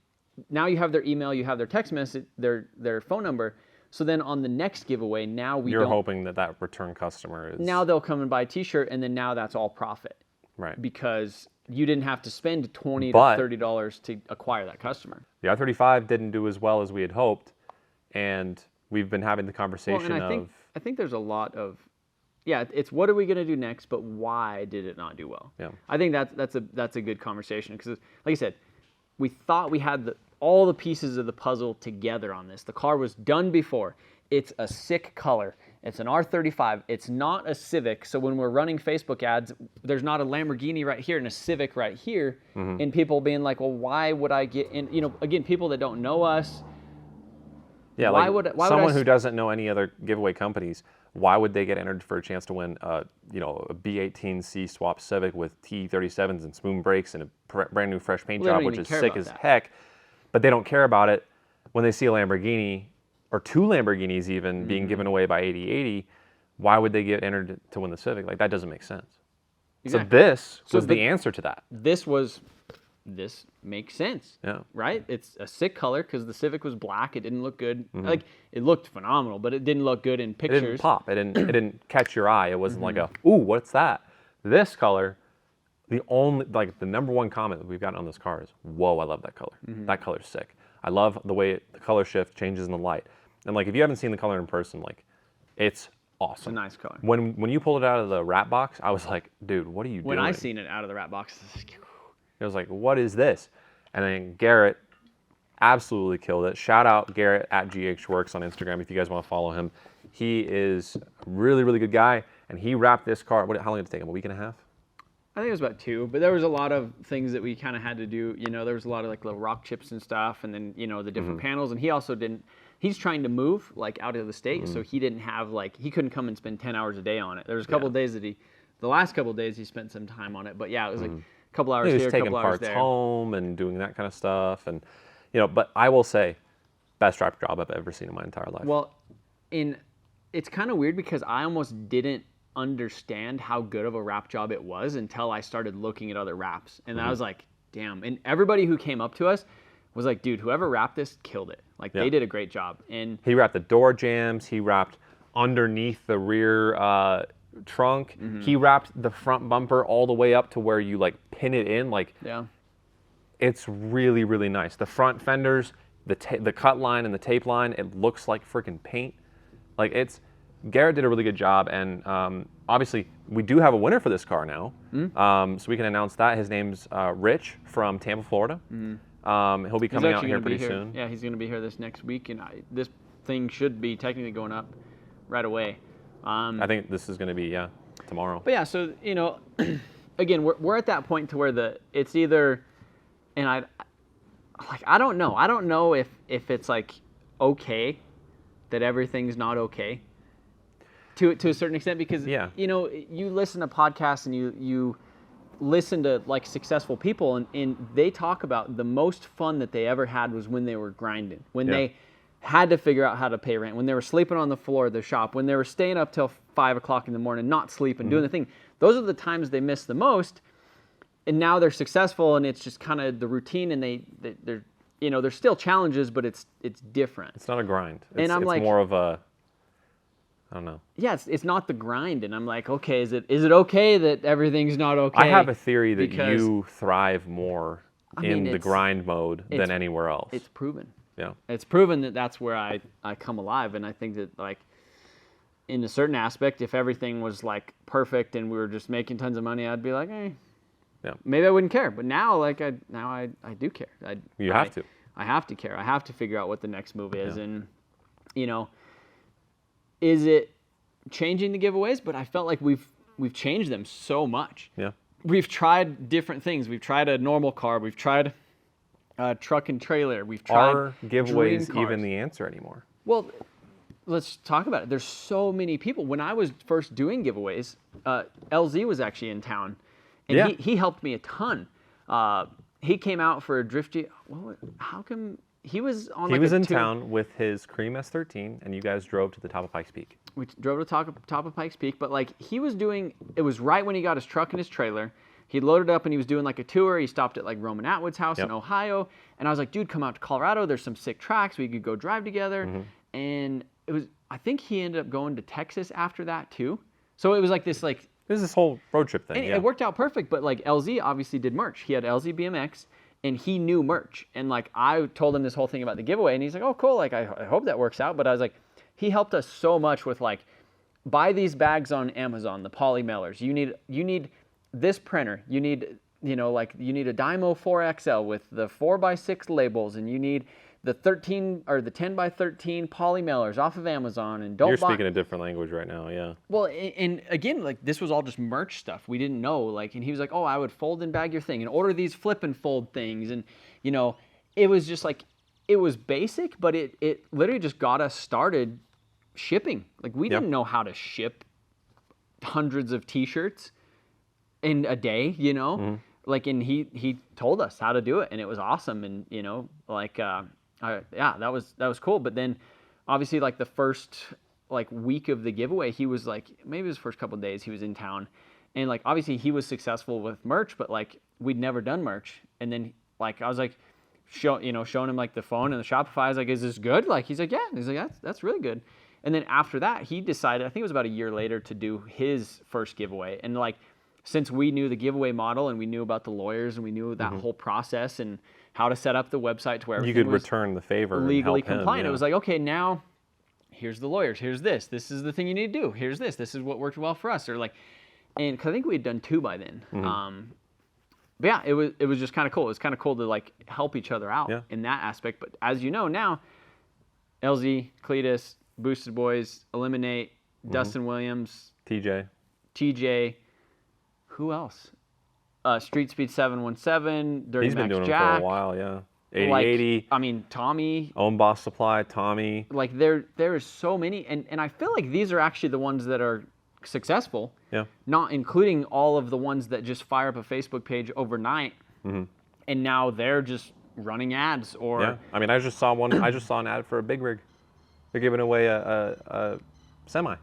Speaker 1: now you have their email, you have their text message, their phone number. So then on the next giveaway, now
Speaker 2: you're hoping that return customer is.
Speaker 1: Now they'll come and buy a t-shirt, and then now that's all profit.
Speaker 2: Right.
Speaker 1: Because you didn't have to spend $20 to $30 to acquire that customer.
Speaker 2: The R35 didn't do as well as we had hoped, and we've been having the conversation
Speaker 1: I think there's a lot of, it's what are we going to do next, but why did it not do well?
Speaker 2: Yeah.
Speaker 1: I think that's a good conversation, because like I said, we thought we had all the pieces of the puzzle together on this. The car was done before. It's a sick color. It's an R35. It's not a Civic. So when we're running Facebook ads, there's not a Lamborghini right here and a Civic right here. Mm-hmm. And people being like, well, why would I get in? You know, again, people that don't know us.
Speaker 2: Yeah, why someone who doesn't know any other giveaway companies, why would they get entered for a chance to win, a B18C swap Civic with T37s and spoon brakes and a brand new fresh paint job, which is sick as heck, but they don't care about it when they see a Lamborghini or two Lamborghinis even being given away by 8080. Why would they get entered to win the Civic? Like, that doesn't make sense. Exactly. So this was the answer to that.
Speaker 1: This makes sense.
Speaker 2: Yeah.
Speaker 1: Right? It's a sick color because the Civic was black. It didn't look good. Mm-hmm. Like, it looked phenomenal, but it didn't look good in pictures.
Speaker 2: It didn't pop. It didn't catch your eye. It wasn't like ooh, what's that? This color, the number one comment that we've gotten on this car is, whoa, I love that color. Mm-hmm. That color's sick. I love the way the color shift changes in the light. And like, if you haven't seen the color in person, like, it's awesome.
Speaker 1: It's a nice color.
Speaker 2: When you pulled it out of the wrap box, I was like, dude, what are you doing?
Speaker 1: When I seen it out of the wrap box,
Speaker 2: it was like, what is this? And then Garrett absolutely killed it. Shout out Garrett at GHWorks on Instagram if you guys want to follow him. He is a really, really good guy, and he wrapped this car. How long did it take him? A week and a half?
Speaker 1: I think it was about 2, but there was a lot of things that we kind of had to do. You know, there was a lot of like little rock chips and stuff, and then, you know, the different panels. And he also didn't, he's trying to move like out of the state, so he didn't have like, he couldn't come and spend 10 hours a day on it. There was a couple of days that the last couple of days he spent some time on it, but yeah, it was like a couple hours here, a couple hours there.
Speaker 2: Taking parts home and doing that kind of stuff. And, you know, but I will say, best wrap job I've ever seen in my entire life.
Speaker 1: Well, it's kind of weird because I almost didn't understand how good of a wrap job it was until I started looking at other wraps, and I was like, damn. And everybody who came up to us was like, dude, whoever wrapped this killed it. Like they did a great job. And
Speaker 2: he wrapped the door jambs, he wrapped underneath the rear trunk, he wrapped the front bumper all the way up to where you like pin it in. Like, it's really, really nice. The front fenders, the cut line and the tape line, it looks like freaking paint. Like, Garrett did a really good job, and obviously we do have a winner for this car now, so we can announce that. His name's Rich from Tampa, Florida. He'll be coming out here pretty soon.
Speaker 1: Yeah, he's going to be here this next week, and this thing should be technically going up right away.
Speaker 2: I think this is going to be tomorrow.
Speaker 1: But yeah, so you know, again, we're at that point to where it's either, and I don't know if it's like okay that everything's not okay. To a certain extent, because you know, you listen to podcasts and you listen to like successful people, and they talk about the most fun that they ever had was when they were grinding, when they had to figure out how to pay rent, when they were sleeping on the floor of the shop, when they were staying up till 5 o'clock in the morning, not sleeping, doing the thing. Those are the times they miss the most. And now they're successful, and it's just kind of the routine, and they're you know, there's still challenges, but it's different.
Speaker 2: It's not a grind.
Speaker 1: And I'm like,
Speaker 2: more of a, I don't know.
Speaker 1: Yeah, it's not the grind, and I'm like, okay, is it okay that everything's not okay?
Speaker 2: I have a theory that you thrive more in the grind mode than anywhere else.
Speaker 1: It's proven.
Speaker 2: Yeah.
Speaker 1: It's proven that that's where I come alive, and I think that like in a certain aspect, if everything was like perfect and we were just making tons of money, I'd be like, maybe I wouldn't care. But now, like I do care.
Speaker 2: You have to.
Speaker 1: I have to care. I have to figure out what the next move is, and you know. Is it changing the giveaways? But I felt like we've changed them so much. Yeah. We've tried different things. We've tried a normal car. We've tried a truck and trailer. We've tried
Speaker 2: Are giveaways even the answer anymore?
Speaker 1: Well, let's talk about it. There's so many people. When I was first doing giveaways, LZ was actually in town, and he helped me a ton. He came out for a drifty. How come? He was on. He was
Speaker 2: in town with his Cream S13, and you guys drove to the top of Pikes Peak.
Speaker 1: We drove to the top of Pikes Peak, but like he was doing, it was right when he got his truck and his trailer. He loaded up and he was doing like a tour. He stopped at like Roman Atwood's house in Ohio, and I was like, dude, come out to Colorado. There's some sick tracks. We could go drive together. And it was, I think he ended up going to Texas after that too. So it was like this like.
Speaker 2: This is this whole road trip thing.
Speaker 1: And it worked out perfect, but like LZ obviously did merch. He had LZ BMX. And he knew merch. And like I told him this whole thing about the giveaway, and he's like, oh, cool. Like I hope that works out. But I was like, he helped us so much with like, buy these bags on Amazon, the poly mailers. You need this printer. You need, you know, like you need a Dymo 4XL with the 4x6 labels, and you need the 13 or the 10x13 poly mailers off of Amazon. And
Speaker 2: you're speaking a different language right now, yeah.
Speaker 1: Well, and again, like this was all just merch stuff. We didn't know, like, and he was like, oh, I would fold and bag your thing and order these flip and fold things. And, you know, it was just like, it was basic, but it literally just got us started shipping. Like we didn't know how to ship hundreds of t-shirts in a day, you know, like, and he told us how to do it, and it was awesome. And, you know, like, that was cool. But then obviously like the first like week of the giveaway, he was like, maybe his first couple of days he was in town, and like obviously he was successful with merch, but like we'd never done merch. And then like I was like showing him like the phone and the Shopify. I was like, is this good? Like he's like, yeah. He's like, that's really good. And then after that he decided, I think it was about a year later, to do his first giveaway. And like since we knew the giveaway model and we knew about the lawyers and we knew that whole process and how to set up the website to where
Speaker 2: you could return the favor,
Speaker 1: legally
Speaker 2: and help
Speaker 1: compliant.
Speaker 2: Him,
Speaker 1: It was like, okay, now here's the lawyers. Here's this. This is the thing you need to do. Here's this. This is what worked well for us. Or like, and cause I think we had done 2 by then. But yeah, it was just kind of cool. It was kind of cool to like help each other out in that aspect. But as you know now, LZ, Cletus, Boosted Boys, Eliminate, Dustin Williams, TJ, who else? Street Speed 717, Dirty
Speaker 2: He's been
Speaker 1: Max
Speaker 2: doing
Speaker 1: Jack.
Speaker 2: them for a while, yeah. 8080.
Speaker 1: Like, I mean, Tommy.
Speaker 2: Own Boss Supply, Tommy.
Speaker 1: Like there is so many, and I feel like these are actually the ones that are successful.
Speaker 2: Yeah.
Speaker 1: Not including all of the ones that just fire up a Facebook page overnight, and now they're just running ads or.
Speaker 2: Yeah. I mean, I just saw an ad for a big rig. They're giving away a semi,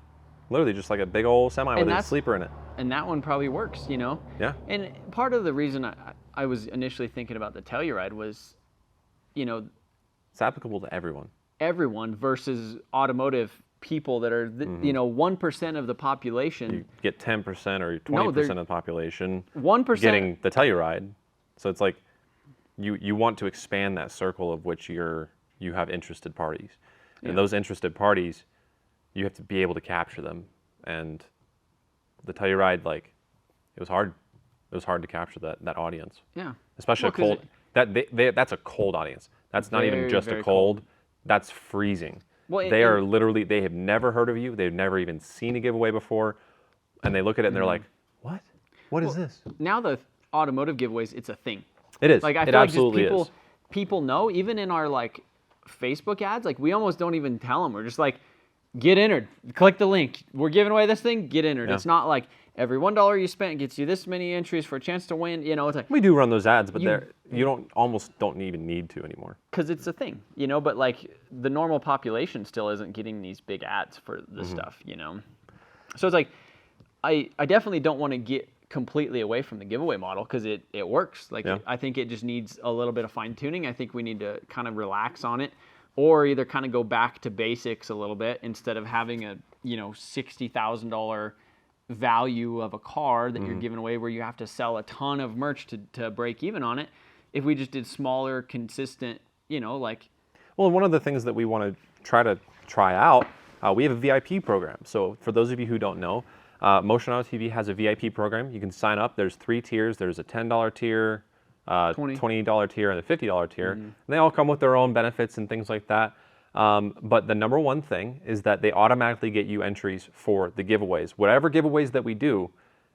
Speaker 2: literally just like a big old semi with a sleeper in it.
Speaker 1: And that one probably works, you know.
Speaker 2: Yeah.
Speaker 1: And part of the reason I was initially thinking about the Telluride was, you know,
Speaker 2: it's applicable to everyone.
Speaker 1: Everyone versus automotive people that are, you know, 1% of the population.
Speaker 2: You get 10% or 20% of the population
Speaker 1: 1%
Speaker 2: getting the Telluride. So it's like you want to expand that circle of which you have interested parties. And those interested parties, you have to be able to capture them. And the Telluride, like, it was hard. It was hard to capture that audience.
Speaker 1: Yeah.
Speaker 2: Especially a cold. That's a cold audience. That's not even just a cold. That's freezing. Well, they are literally, they have never heard of you. They've never even seen a giveaway before. And they look at it and they're like, what? What is this?
Speaker 1: Now the automotive giveaways, it's a thing.
Speaker 2: It is.
Speaker 1: Like, I feel like just people know, even in our like Facebook ads, like we almost don't even tell them. We're just like, get entered. Click the link. We're giving away this thing. Get entered. Yeah. It's not like every $1 you spent gets you this many entries for a chance to win. You know, it's like
Speaker 2: we do run those ads, but you don't even need to anymore.
Speaker 1: Because it's a thing, you know. But like the normal population still isn't getting these big ads for this stuff, you know. So it's like I definitely don't want to get completely away from the giveaway model because it works. Like I think it just needs a little bit of fine tuning. I think we need to kind of relax on it. Or either kind of go back to basics a little bit instead of having a, you know, $60,000 value of a car that you're giving away where you have to sell a ton of merch to break even on it. If we just did smaller, consistent, you know, like.
Speaker 2: Well, one of the things that we want to try out, we have a VIP program. So for those of you who don't know, MotionAuto TV has a VIP program. You can sign up. There's 3 tiers. There's a $10 tier, $20 tier, and a $50 tier. And they all come with their own benefits and things like that. But the number one thing is that they automatically get you entries for the giveaways. Whatever giveaways that we do,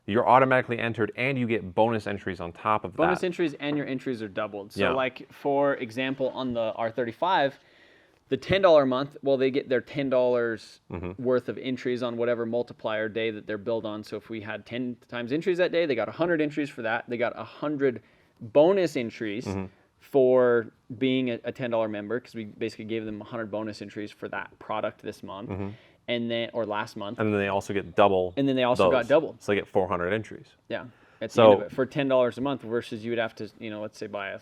Speaker 2: you're automatically entered and you get bonus entries on top of that.
Speaker 1: Bonus entries and your entries are doubled. So like, for example, on the R35, the $10 a month, well, they get their $10 worth of entries on whatever multiplier day that they're billed on. So if we had 10 times entries that day, they got 100 entries for that. They got 100 bonus entries for being a $10 member, because we basically gave them 100 bonus entries for that product this month, and then or last month.
Speaker 2: And then they also get double.
Speaker 1: And then they also got double.
Speaker 2: So they get 400 entries.
Speaker 1: Yeah, at the end of it, for $10 a month, versus you would have to, you know, let's say buy a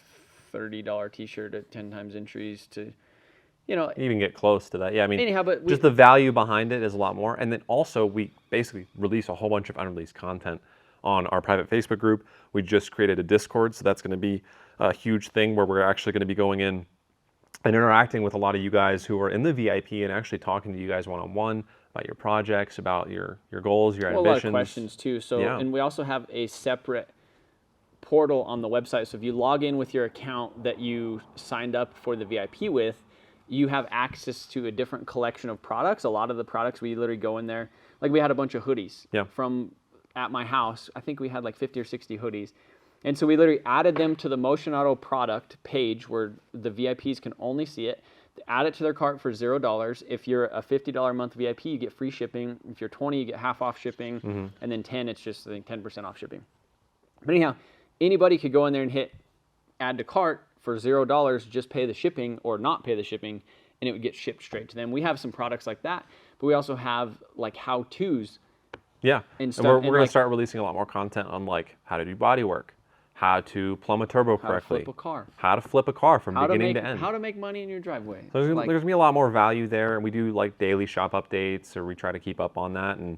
Speaker 1: $30 T-shirt at 10 times entries to, you know,
Speaker 2: even get close to that. Yeah, I mean,
Speaker 1: anyhow, but
Speaker 2: just the value behind it is a lot more. And then also we basically release a whole bunch of unreleased content on our private Facebook group. We just created a Discord, so that's going to be a huge thing where we're actually going to be going in and interacting with a lot of you guys who are in the VIP and actually talking to you guys one-on-one about your projects, about your goals, your ambitions.
Speaker 1: A lot of questions too. So, and we also have a separate portal on the website. So if you log in with your account that you signed up for the VIP with, you have access to a different collection of products. A lot of the products, we literally go in there. Like we had a bunch of hoodies from at my house. I think we had like 50 or 60 hoodies. And so we literally added them to the MotionAuto product page where the VIPs can only see it. Add it to their cart for $0. If you're a $50 a month VIP, you get free shipping. If you're 20, you get half off shipping. And then 10, it's just, I think, 10% off shipping. But anyhow, anybody could go in there and hit add to cart for $0, just pay the shipping or not pay the shipping, and it would get shipped straight to them. We have some products like that, but we also have like how-tos.
Speaker 2: Yeah, and we're going to start releasing a lot more content on like how to do body work, how to plumb a turbo correctly, how to flip a car from beginning to end,
Speaker 1: how to make money in your driveway.
Speaker 2: So there's going to be a lot more value there, and we do like daily shop updates, or we try to keep up on that. And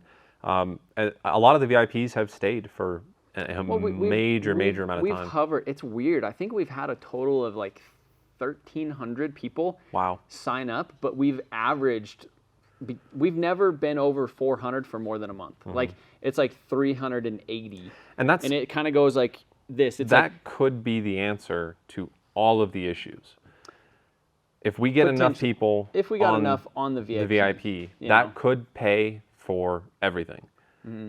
Speaker 2: a lot of the VIPs have stayed for a major amount of time.
Speaker 1: We've hovered. It's weird. I think we've had a total of like 1,300 people sign up, but we've averaged. We've never been over 400 for more than a month. Like it's like 380,
Speaker 2: and it
Speaker 1: kind of goes like this. It's
Speaker 2: that could be the answer to all of the issues. If we get enough people,
Speaker 1: if we got enough on the VIP,
Speaker 2: that could pay for everything.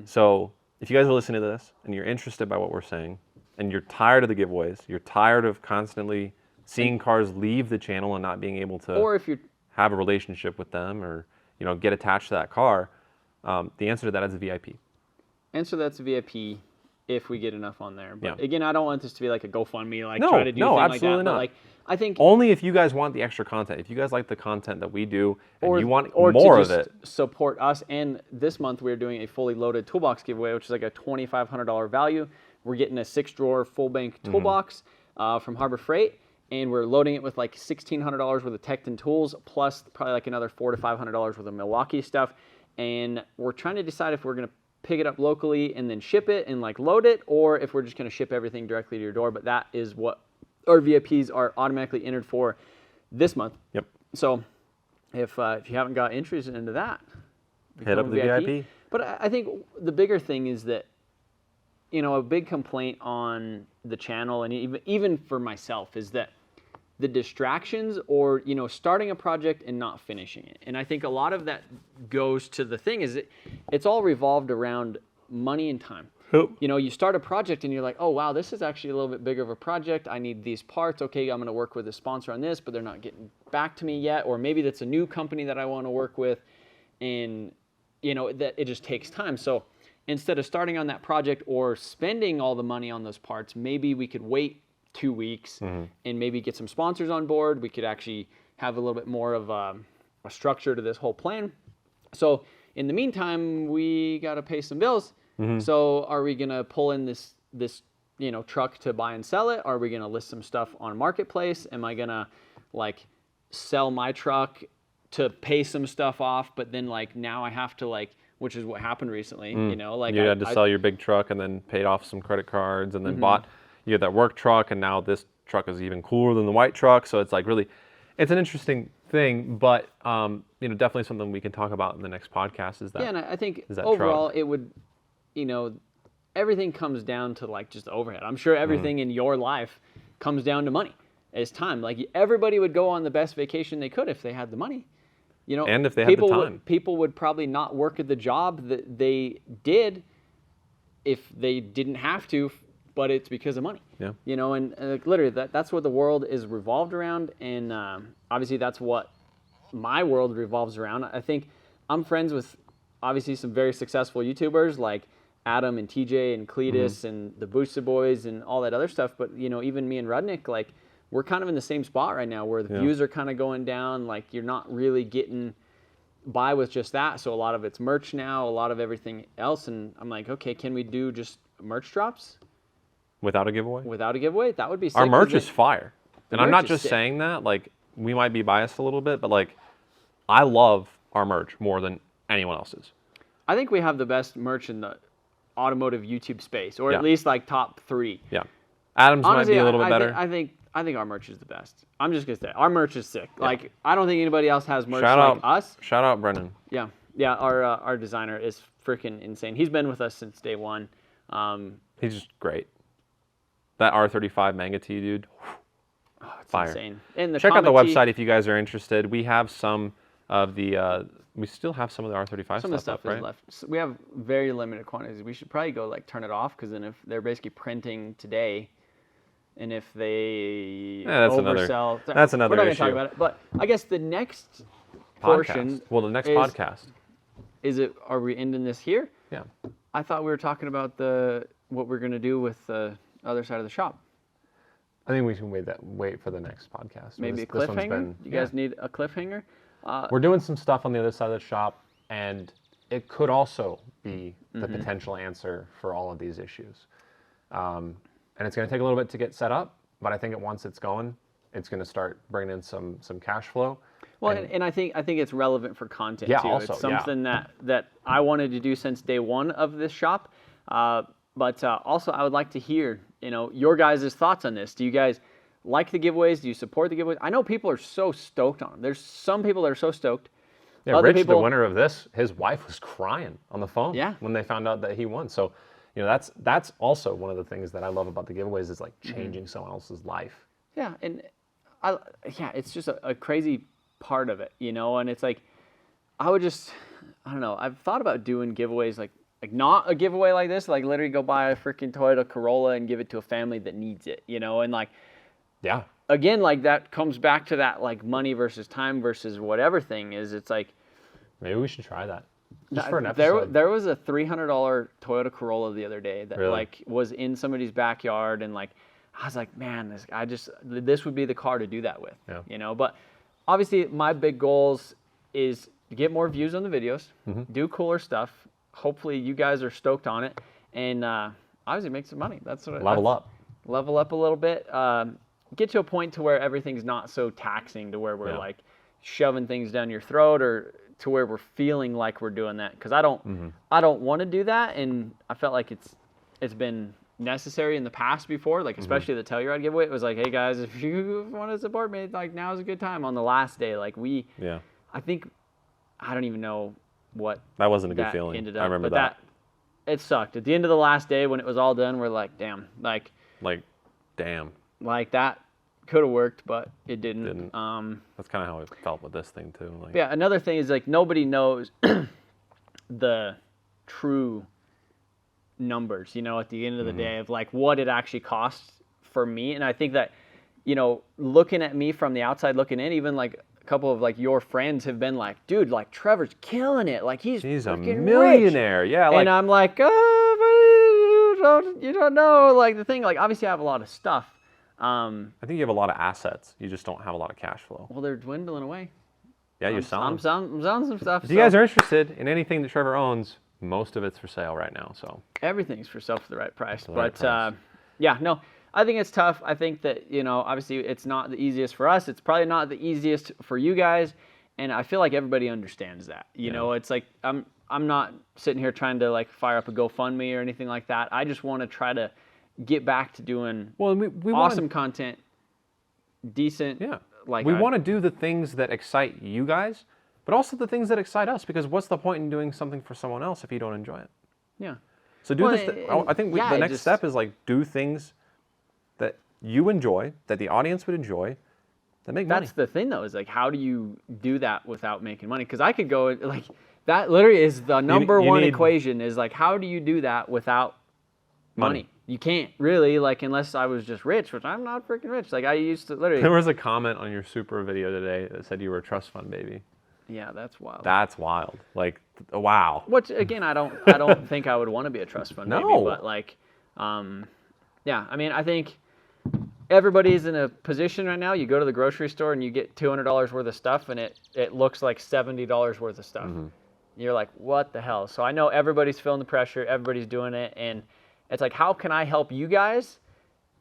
Speaker 2: So if you guys are listening to this and you're interested by what we're saying, and you're tired of the giveaways, you're tired of constantly seeing cars leave the channel and not being able to,
Speaker 1: or if you
Speaker 2: have a relationship with them, or get attached to that car, the answer to that is a VIP.
Speaker 1: Answer that's a VIP if we get enough on there. But again, I don't want this to be like a GoFundMe, like
Speaker 2: No,
Speaker 1: try to do
Speaker 2: no,
Speaker 1: thing
Speaker 2: absolutely
Speaker 1: like that.
Speaker 2: not.
Speaker 1: But like I think
Speaker 2: Only if you guys want the extra content. If you guys like the content that we do and you want
Speaker 1: or
Speaker 2: more
Speaker 1: to
Speaker 2: of
Speaker 1: just
Speaker 2: it,
Speaker 1: support us. And this month we're doing a fully loaded toolbox giveaway, which is like a $2,500 value. We're getting a 6-drawer full bank toolbox from Harbor Freight, and we're loading it with like $1,600 worth of Tecton tools, plus probably like another $400 to $500 worth of Milwaukee stuff. And we're trying to decide if we're gonna pick it up locally and then ship it and like load it, or if we're just gonna ship everything directly to your door. But that is what our VIPs are automatically entered for this month.
Speaker 2: Yep.
Speaker 1: So if you haven't got entries into that,
Speaker 2: hit up the VIP.
Speaker 1: But I think the bigger thing is that, a big complaint on the channel, and even for myself, is that the distractions, or starting a project and not finishing it. And I think a lot of that goes to the thing is it's all revolved around money and time. You start a project and you're like, oh wow, this is actually a little bit bigger of a project. I need these parts. Okay, I'm going to work with a sponsor on this, but they're not getting back to me yet. Or maybe that's a new company that I want to work with, and that it just takes time. So instead of starting on that project or spending all the money on those parts, maybe we could wait 2 weeks and maybe get some sponsors on board. We could actually have a little bit more of a structure to this whole plan. So in the meantime, we got to pay some bills. So are we going to pull in this truck to buy and sell it? Are we going to list some stuff on Marketplace? Am I going to like sell my truck to pay some stuff off, but then like now I have to which is what happened recently,
Speaker 2: you had to sell your big truck and then paid off some credit cards and then you had that work truck, and now this truck is even cooler than the white truck. So it's like really, it's an interesting thing, but definitely something we can talk about in the next podcast is that.
Speaker 1: Yeah, and I think overall it would, everything comes down to like just overhead. I'm sure everything in your life comes down to money. It's time. Like everybody would go on the best vacation they could if they had the money.
Speaker 2: And if they had the time.
Speaker 1: People would probably not work at the job that they did if they didn't have to, but it's because of money.
Speaker 2: Yeah.
Speaker 1: And literally that's what the world is revolved around, and obviously that's what my world revolves around. I think I'm friends with obviously some very successful YouTubers like Adam and TJ and Cletus and the Boosted Boys and all that other stuff, but even me and Rudnick, like we're kind of in the same spot right now where the views are kind of going down. Like you're not really getting by with just that. So a lot of it's merch now, a lot of everything else. And I'm like, okay, can we do just merch drops?
Speaker 2: Without a giveaway?
Speaker 1: Without a giveaway? That would be sick.
Speaker 2: Our merch is fire. And I'm not just saying that, like we might be biased a little bit, but like I love our merch more than anyone else's.
Speaker 1: I think we have the best merch in the automotive YouTube space, or at least like top 3.
Speaker 2: Yeah. Adam's
Speaker 1: honestly,
Speaker 2: might be a little bit better.
Speaker 1: I think our merch is the best. I'm just gonna say our merch is sick. Yeah. Like I don't think anybody else has merch us.
Speaker 2: Shout out Brendan.
Speaker 1: Yeah. Our designer is freaking insane. He's been with us since day one.
Speaker 2: He's just great. That R35 manga tee, dude.
Speaker 1: Oh, it's
Speaker 2: fire.
Speaker 1: Insane. And
Speaker 2: check out the website if you guys are interested. We have some of the. We still have some of the R35
Speaker 1: Some of the stuff
Speaker 2: right?
Speaker 1: is left. So we have very limited quantities. We should probably go turn it off, because then if they're basically printing today, and if they oversell,
Speaker 2: that's another
Speaker 1: we're not
Speaker 2: issue.
Speaker 1: Talk about it. But I guess the next portion.
Speaker 2: Well, the next podcast.
Speaker 1: Are we ending this here?
Speaker 2: Yeah.
Speaker 1: I thought we were talking about what we're gonna do with the other side of the shop.
Speaker 2: I think we should wait for the next podcast.
Speaker 1: Maybe a cliffhanger. You guys need a cliffhanger.
Speaker 2: We're doing some stuff on the other side of the shop, and it could also be the potential answer for all of these issues. And it's going to take a little bit to get set up, but I think once it's going, it's going to start bringing in some cash flow.
Speaker 1: Well, and I think it's relevant for content too.
Speaker 2: Also,
Speaker 1: it's something that I wanted to do since day one of this shop. But also, I would like to hear your guys' thoughts on this. Do you guys like the giveaways? Do you support the giveaways? I know people are so stoked on them. There's some people that are so stoked.
Speaker 2: Yeah, Rich, the winner of this, his wife was crying on the phone when they found out that he won. So, you know, that's also one of the things that I love about the giveaways is like changing someone else's life.
Speaker 1: Yeah, and it's just a crazy part of it, you know. And it's like, I don't know. I've thought about doing giveaways like not a giveaway like this, like literally go buy a freaking Toyota Corolla and give it to a family that needs it, you know. And like,
Speaker 2: yeah,
Speaker 1: again, like that comes back to that like money versus time versus whatever thing is. It's like,
Speaker 2: maybe we should try that just for an episode.
Speaker 1: There was a $300 Toyota Corolla the other day that
Speaker 2: really?
Speaker 1: like was in somebody's backyard, and like I was like, man, this would be the car to do that with, you know. But obviously, my big goals is to get more views on the videos, do cooler stuff. Hopefully, you guys are stoked on it, and obviously make some money. That's what
Speaker 2: level up
Speaker 1: a little bit. Get to a point to where everything's not so taxing, to where we're like shoving things down your throat, or to where we're feeling like we're doing that. Because I don't want to do that, and I felt like it's been necessary in the past before, like especially the Telluride giveaway. It was like, hey guys, if you want to support me, like now's a good time. On the last day, like I think I don't even know what
Speaker 2: that wasn't a good feeling.
Speaker 1: Ended up,
Speaker 2: I remember
Speaker 1: but that it sucked. At the end of the last day when it was all done, we're like, damn, like that could have worked, but it didn't.
Speaker 2: That's kind of how it felt with this thing too. Like,
Speaker 1: yeah, another thing is like nobody knows the true numbers, you know, at the end of the day of like what it actually costs for me. And I think that, you know, looking at me from the outside looking in, even like a couple of like your friends have been like, dude, like Trevor's killing it, like he's
Speaker 2: a millionaire
Speaker 1: rich.
Speaker 2: Yeah, like,
Speaker 1: and I'm like, oh, but you don't know, like the thing, like obviously I have a lot of stuff.
Speaker 2: I think you have a lot of assets, you just don't have a lot of cash flow.
Speaker 1: Well, they're dwindling away.
Speaker 2: Yeah, you're selling.
Speaker 1: I'm selling some stuff.
Speaker 2: If you guys are interested in anything that Trevor owns, most of it's for sale right now. So
Speaker 1: everything's for sale for the right price.
Speaker 2: Yeah,
Speaker 1: no, I think it's tough. I think that, you know, obviously it's not the easiest for us. It's probably not the easiest for you guys, and I feel like everybody understands that. You know, it's like I'm not sitting here trying to like fire up a GoFundMe or anything like that. I just want to try to get back to doing
Speaker 2: we
Speaker 1: awesome content, decent.
Speaker 2: Yeah,
Speaker 1: like
Speaker 2: we want to do the things that excite you guys, but also the things that excite us. Because what's the point in doing something for someone else if you don't enjoy it?
Speaker 1: Yeah.
Speaker 2: So do this. I think the next step is like do things that you enjoy, that the audience would enjoy, that make money.
Speaker 1: That's the thing though, is like how do you do that without making money? Because I could go like that. Literally is the number one equation. Is like how do you do that without money? You can't really, like, unless I was just rich, which I'm not freaking rich. Like I used to literally.
Speaker 2: There was a comment on your Super video today that said you were a trust fund baby.
Speaker 1: Yeah, that's wild.
Speaker 2: That's wild. Like, wow.
Speaker 1: Which again, I don't think I would want to be a trust fund baby, but like, yeah, I mean, I think everybody's in a position right now. You go to the grocery store and you get $200 worth of stuff, and it looks like $70 worth of stuff. You're like, what the hell? So I know everybody's feeling the pressure. Everybody's doing it, and it's like, how can I help you guys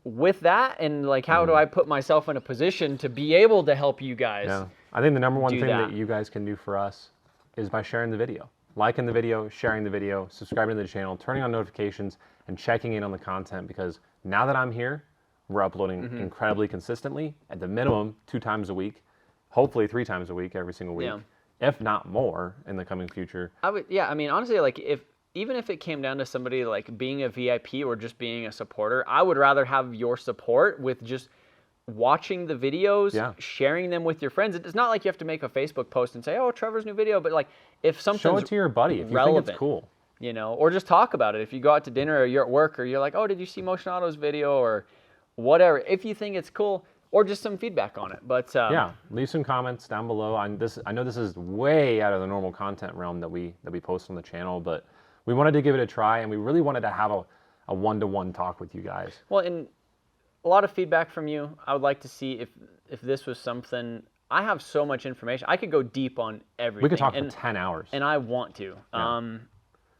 Speaker 1: with that? And like, how do I put myself in a position to be able to help you guys?
Speaker 2: Yeah. I think the number one thing that you guys can do for us is by sharing the video. Liking the video, sharing the video, subscribing to the channel, turning on notifications, and checking in on the content, because now that I'm here, we're uploading incredibly consistently, at the minimum 2 times a week, hopefully 3 times a week every single week, if not more in the coming future.
Speaker 1: I mean, honestly, like even if it came down to somebody like being a VIP or just being a supporter, I would rather have your support with just watching the videos, sharing them with your friends. It's not like you have to make a Facebook post and say, oh, Trevor's new video, but like if something's
Speaker 2: show it to your buddy if you think it's cool.
Speaker 1: You know, or just talk about it. If you go out to dinner or you're at work or you're like, oh, did you see MotionAuto's video or whatever, if you think it's cool, or just some feedback on it. But
Speaker 2: yeah, leave some comments down below. I know this is way out of the normal content realm that we post on the channel, but we wanted to give it a try, and we really wanted to have a one-to-one talk with you guys.
Speaker 1: Well, and a lot of feedback from you. I would like to see if this was something. I have so much information. I could go deep on everything.
Speaker 2: We could talk for 10 hours.
Speaker 1: And I want to.
Speaker 2: Yeah.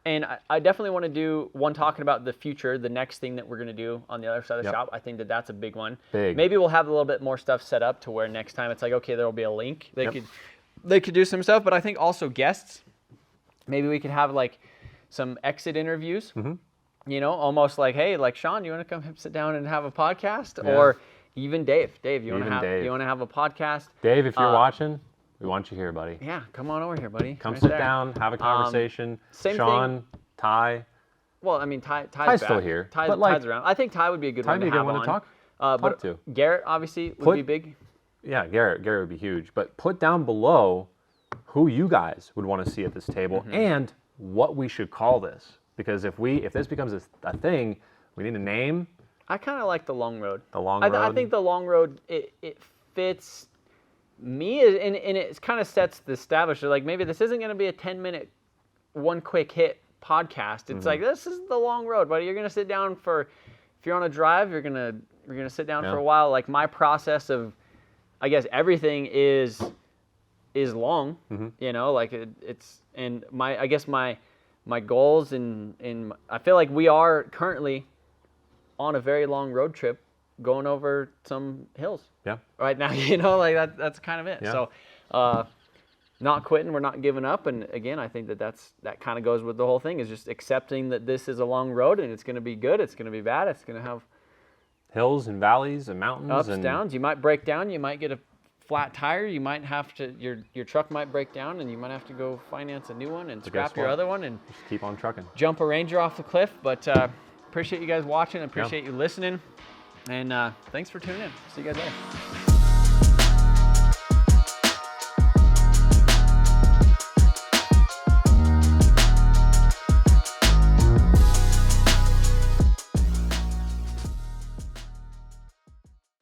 Speaker 1: And I definitely want to do one talking about the future, the next thing that we're going to do on the other side of the shop. I think that's a big one. Maybe we'll have a little bit more stuff set up to where next time it's like, okay, there will be a link. They could do some stuff, but I think also guests. Maybe we could have like some exit interviews. You know, almost like, hey, like Sean, you want to come sit down and have a podcast? Yeah. Or even Dave. Dave, you want to have a podcast?
Speaker 2: Dave, if you're watching, we want you here, buddy.
Speaker 1: Yeah, come on over here, buddy.
Speaker 2: Come sit down, have a conversation.
Speaker 1: Same
Speaker 2: Sean,
Speaker 1: thing.
Speaker 2: Ty,
Speaker 1: Well, I mean, Ty's
Speaker 2: still
Speaker 1: back.
Speaker 2: here,
Speaker 1: Ty's,
Speaker 2: but, like,
Speaker 1: Ty's around. I think Ty would be a good
Speaker 2: Ty
Speaker 1: one
Speaker 2: would
Speaker 1: to
Speaker 2: be a
Speaker 1: have
Speaker 2: good one
Speaker 1: on.
Speaker 2: to talk
Speaker 1: But
Speaker 2: to.
Speaker 1: Garrett obviously would be big.
Speaker 2: Yeah, Garrett would be huge. But put down below who you guys would want to see at this table and what we should call this. Because if this becomes a thing, we need a name.
Speaker 1: I kind of like the long road.
Speaker 2: The long road.
Speaker 1: I think the long road it fits me, and it kind of sets the establisher. Like maybe this isn't going to be a 10-minute, one quick hit podcast. It's like this is the long road, buddy. You're going to sit down for, if you're on a drive, you're gonna sit down for a while. Like my process of, I guess everything is long. You know, like it's and I guess my goals and I feel like we are currently on a very long road trip going over some hills.
Speaker 2: Yeah.
Speaker 1: Right now, you know, like that's kind of it.
Speaker 2: Yeah.
Speaker 1: So, not quitting, we're not giving up, and again, I think that kind of goes with the whole thing is just accepting that this is a long road and it's going to be good, it's going to be bad, it's going to have
Speaker 2: hills and valleys and mountains
Speaker 1: ups,
Speaker 2: and
Speaker 1: downs. You might break down, you might get a flat tire, you might have to your truck might break down, and you might have to go finance a new one and scrap your other one and
Speaker 2: just keep on trucking.
Speaker 1: Jump a Ranger off the cliff. But appreciate you guys watching. Appreciate you listening. And thanks for tuning in. See you guys later.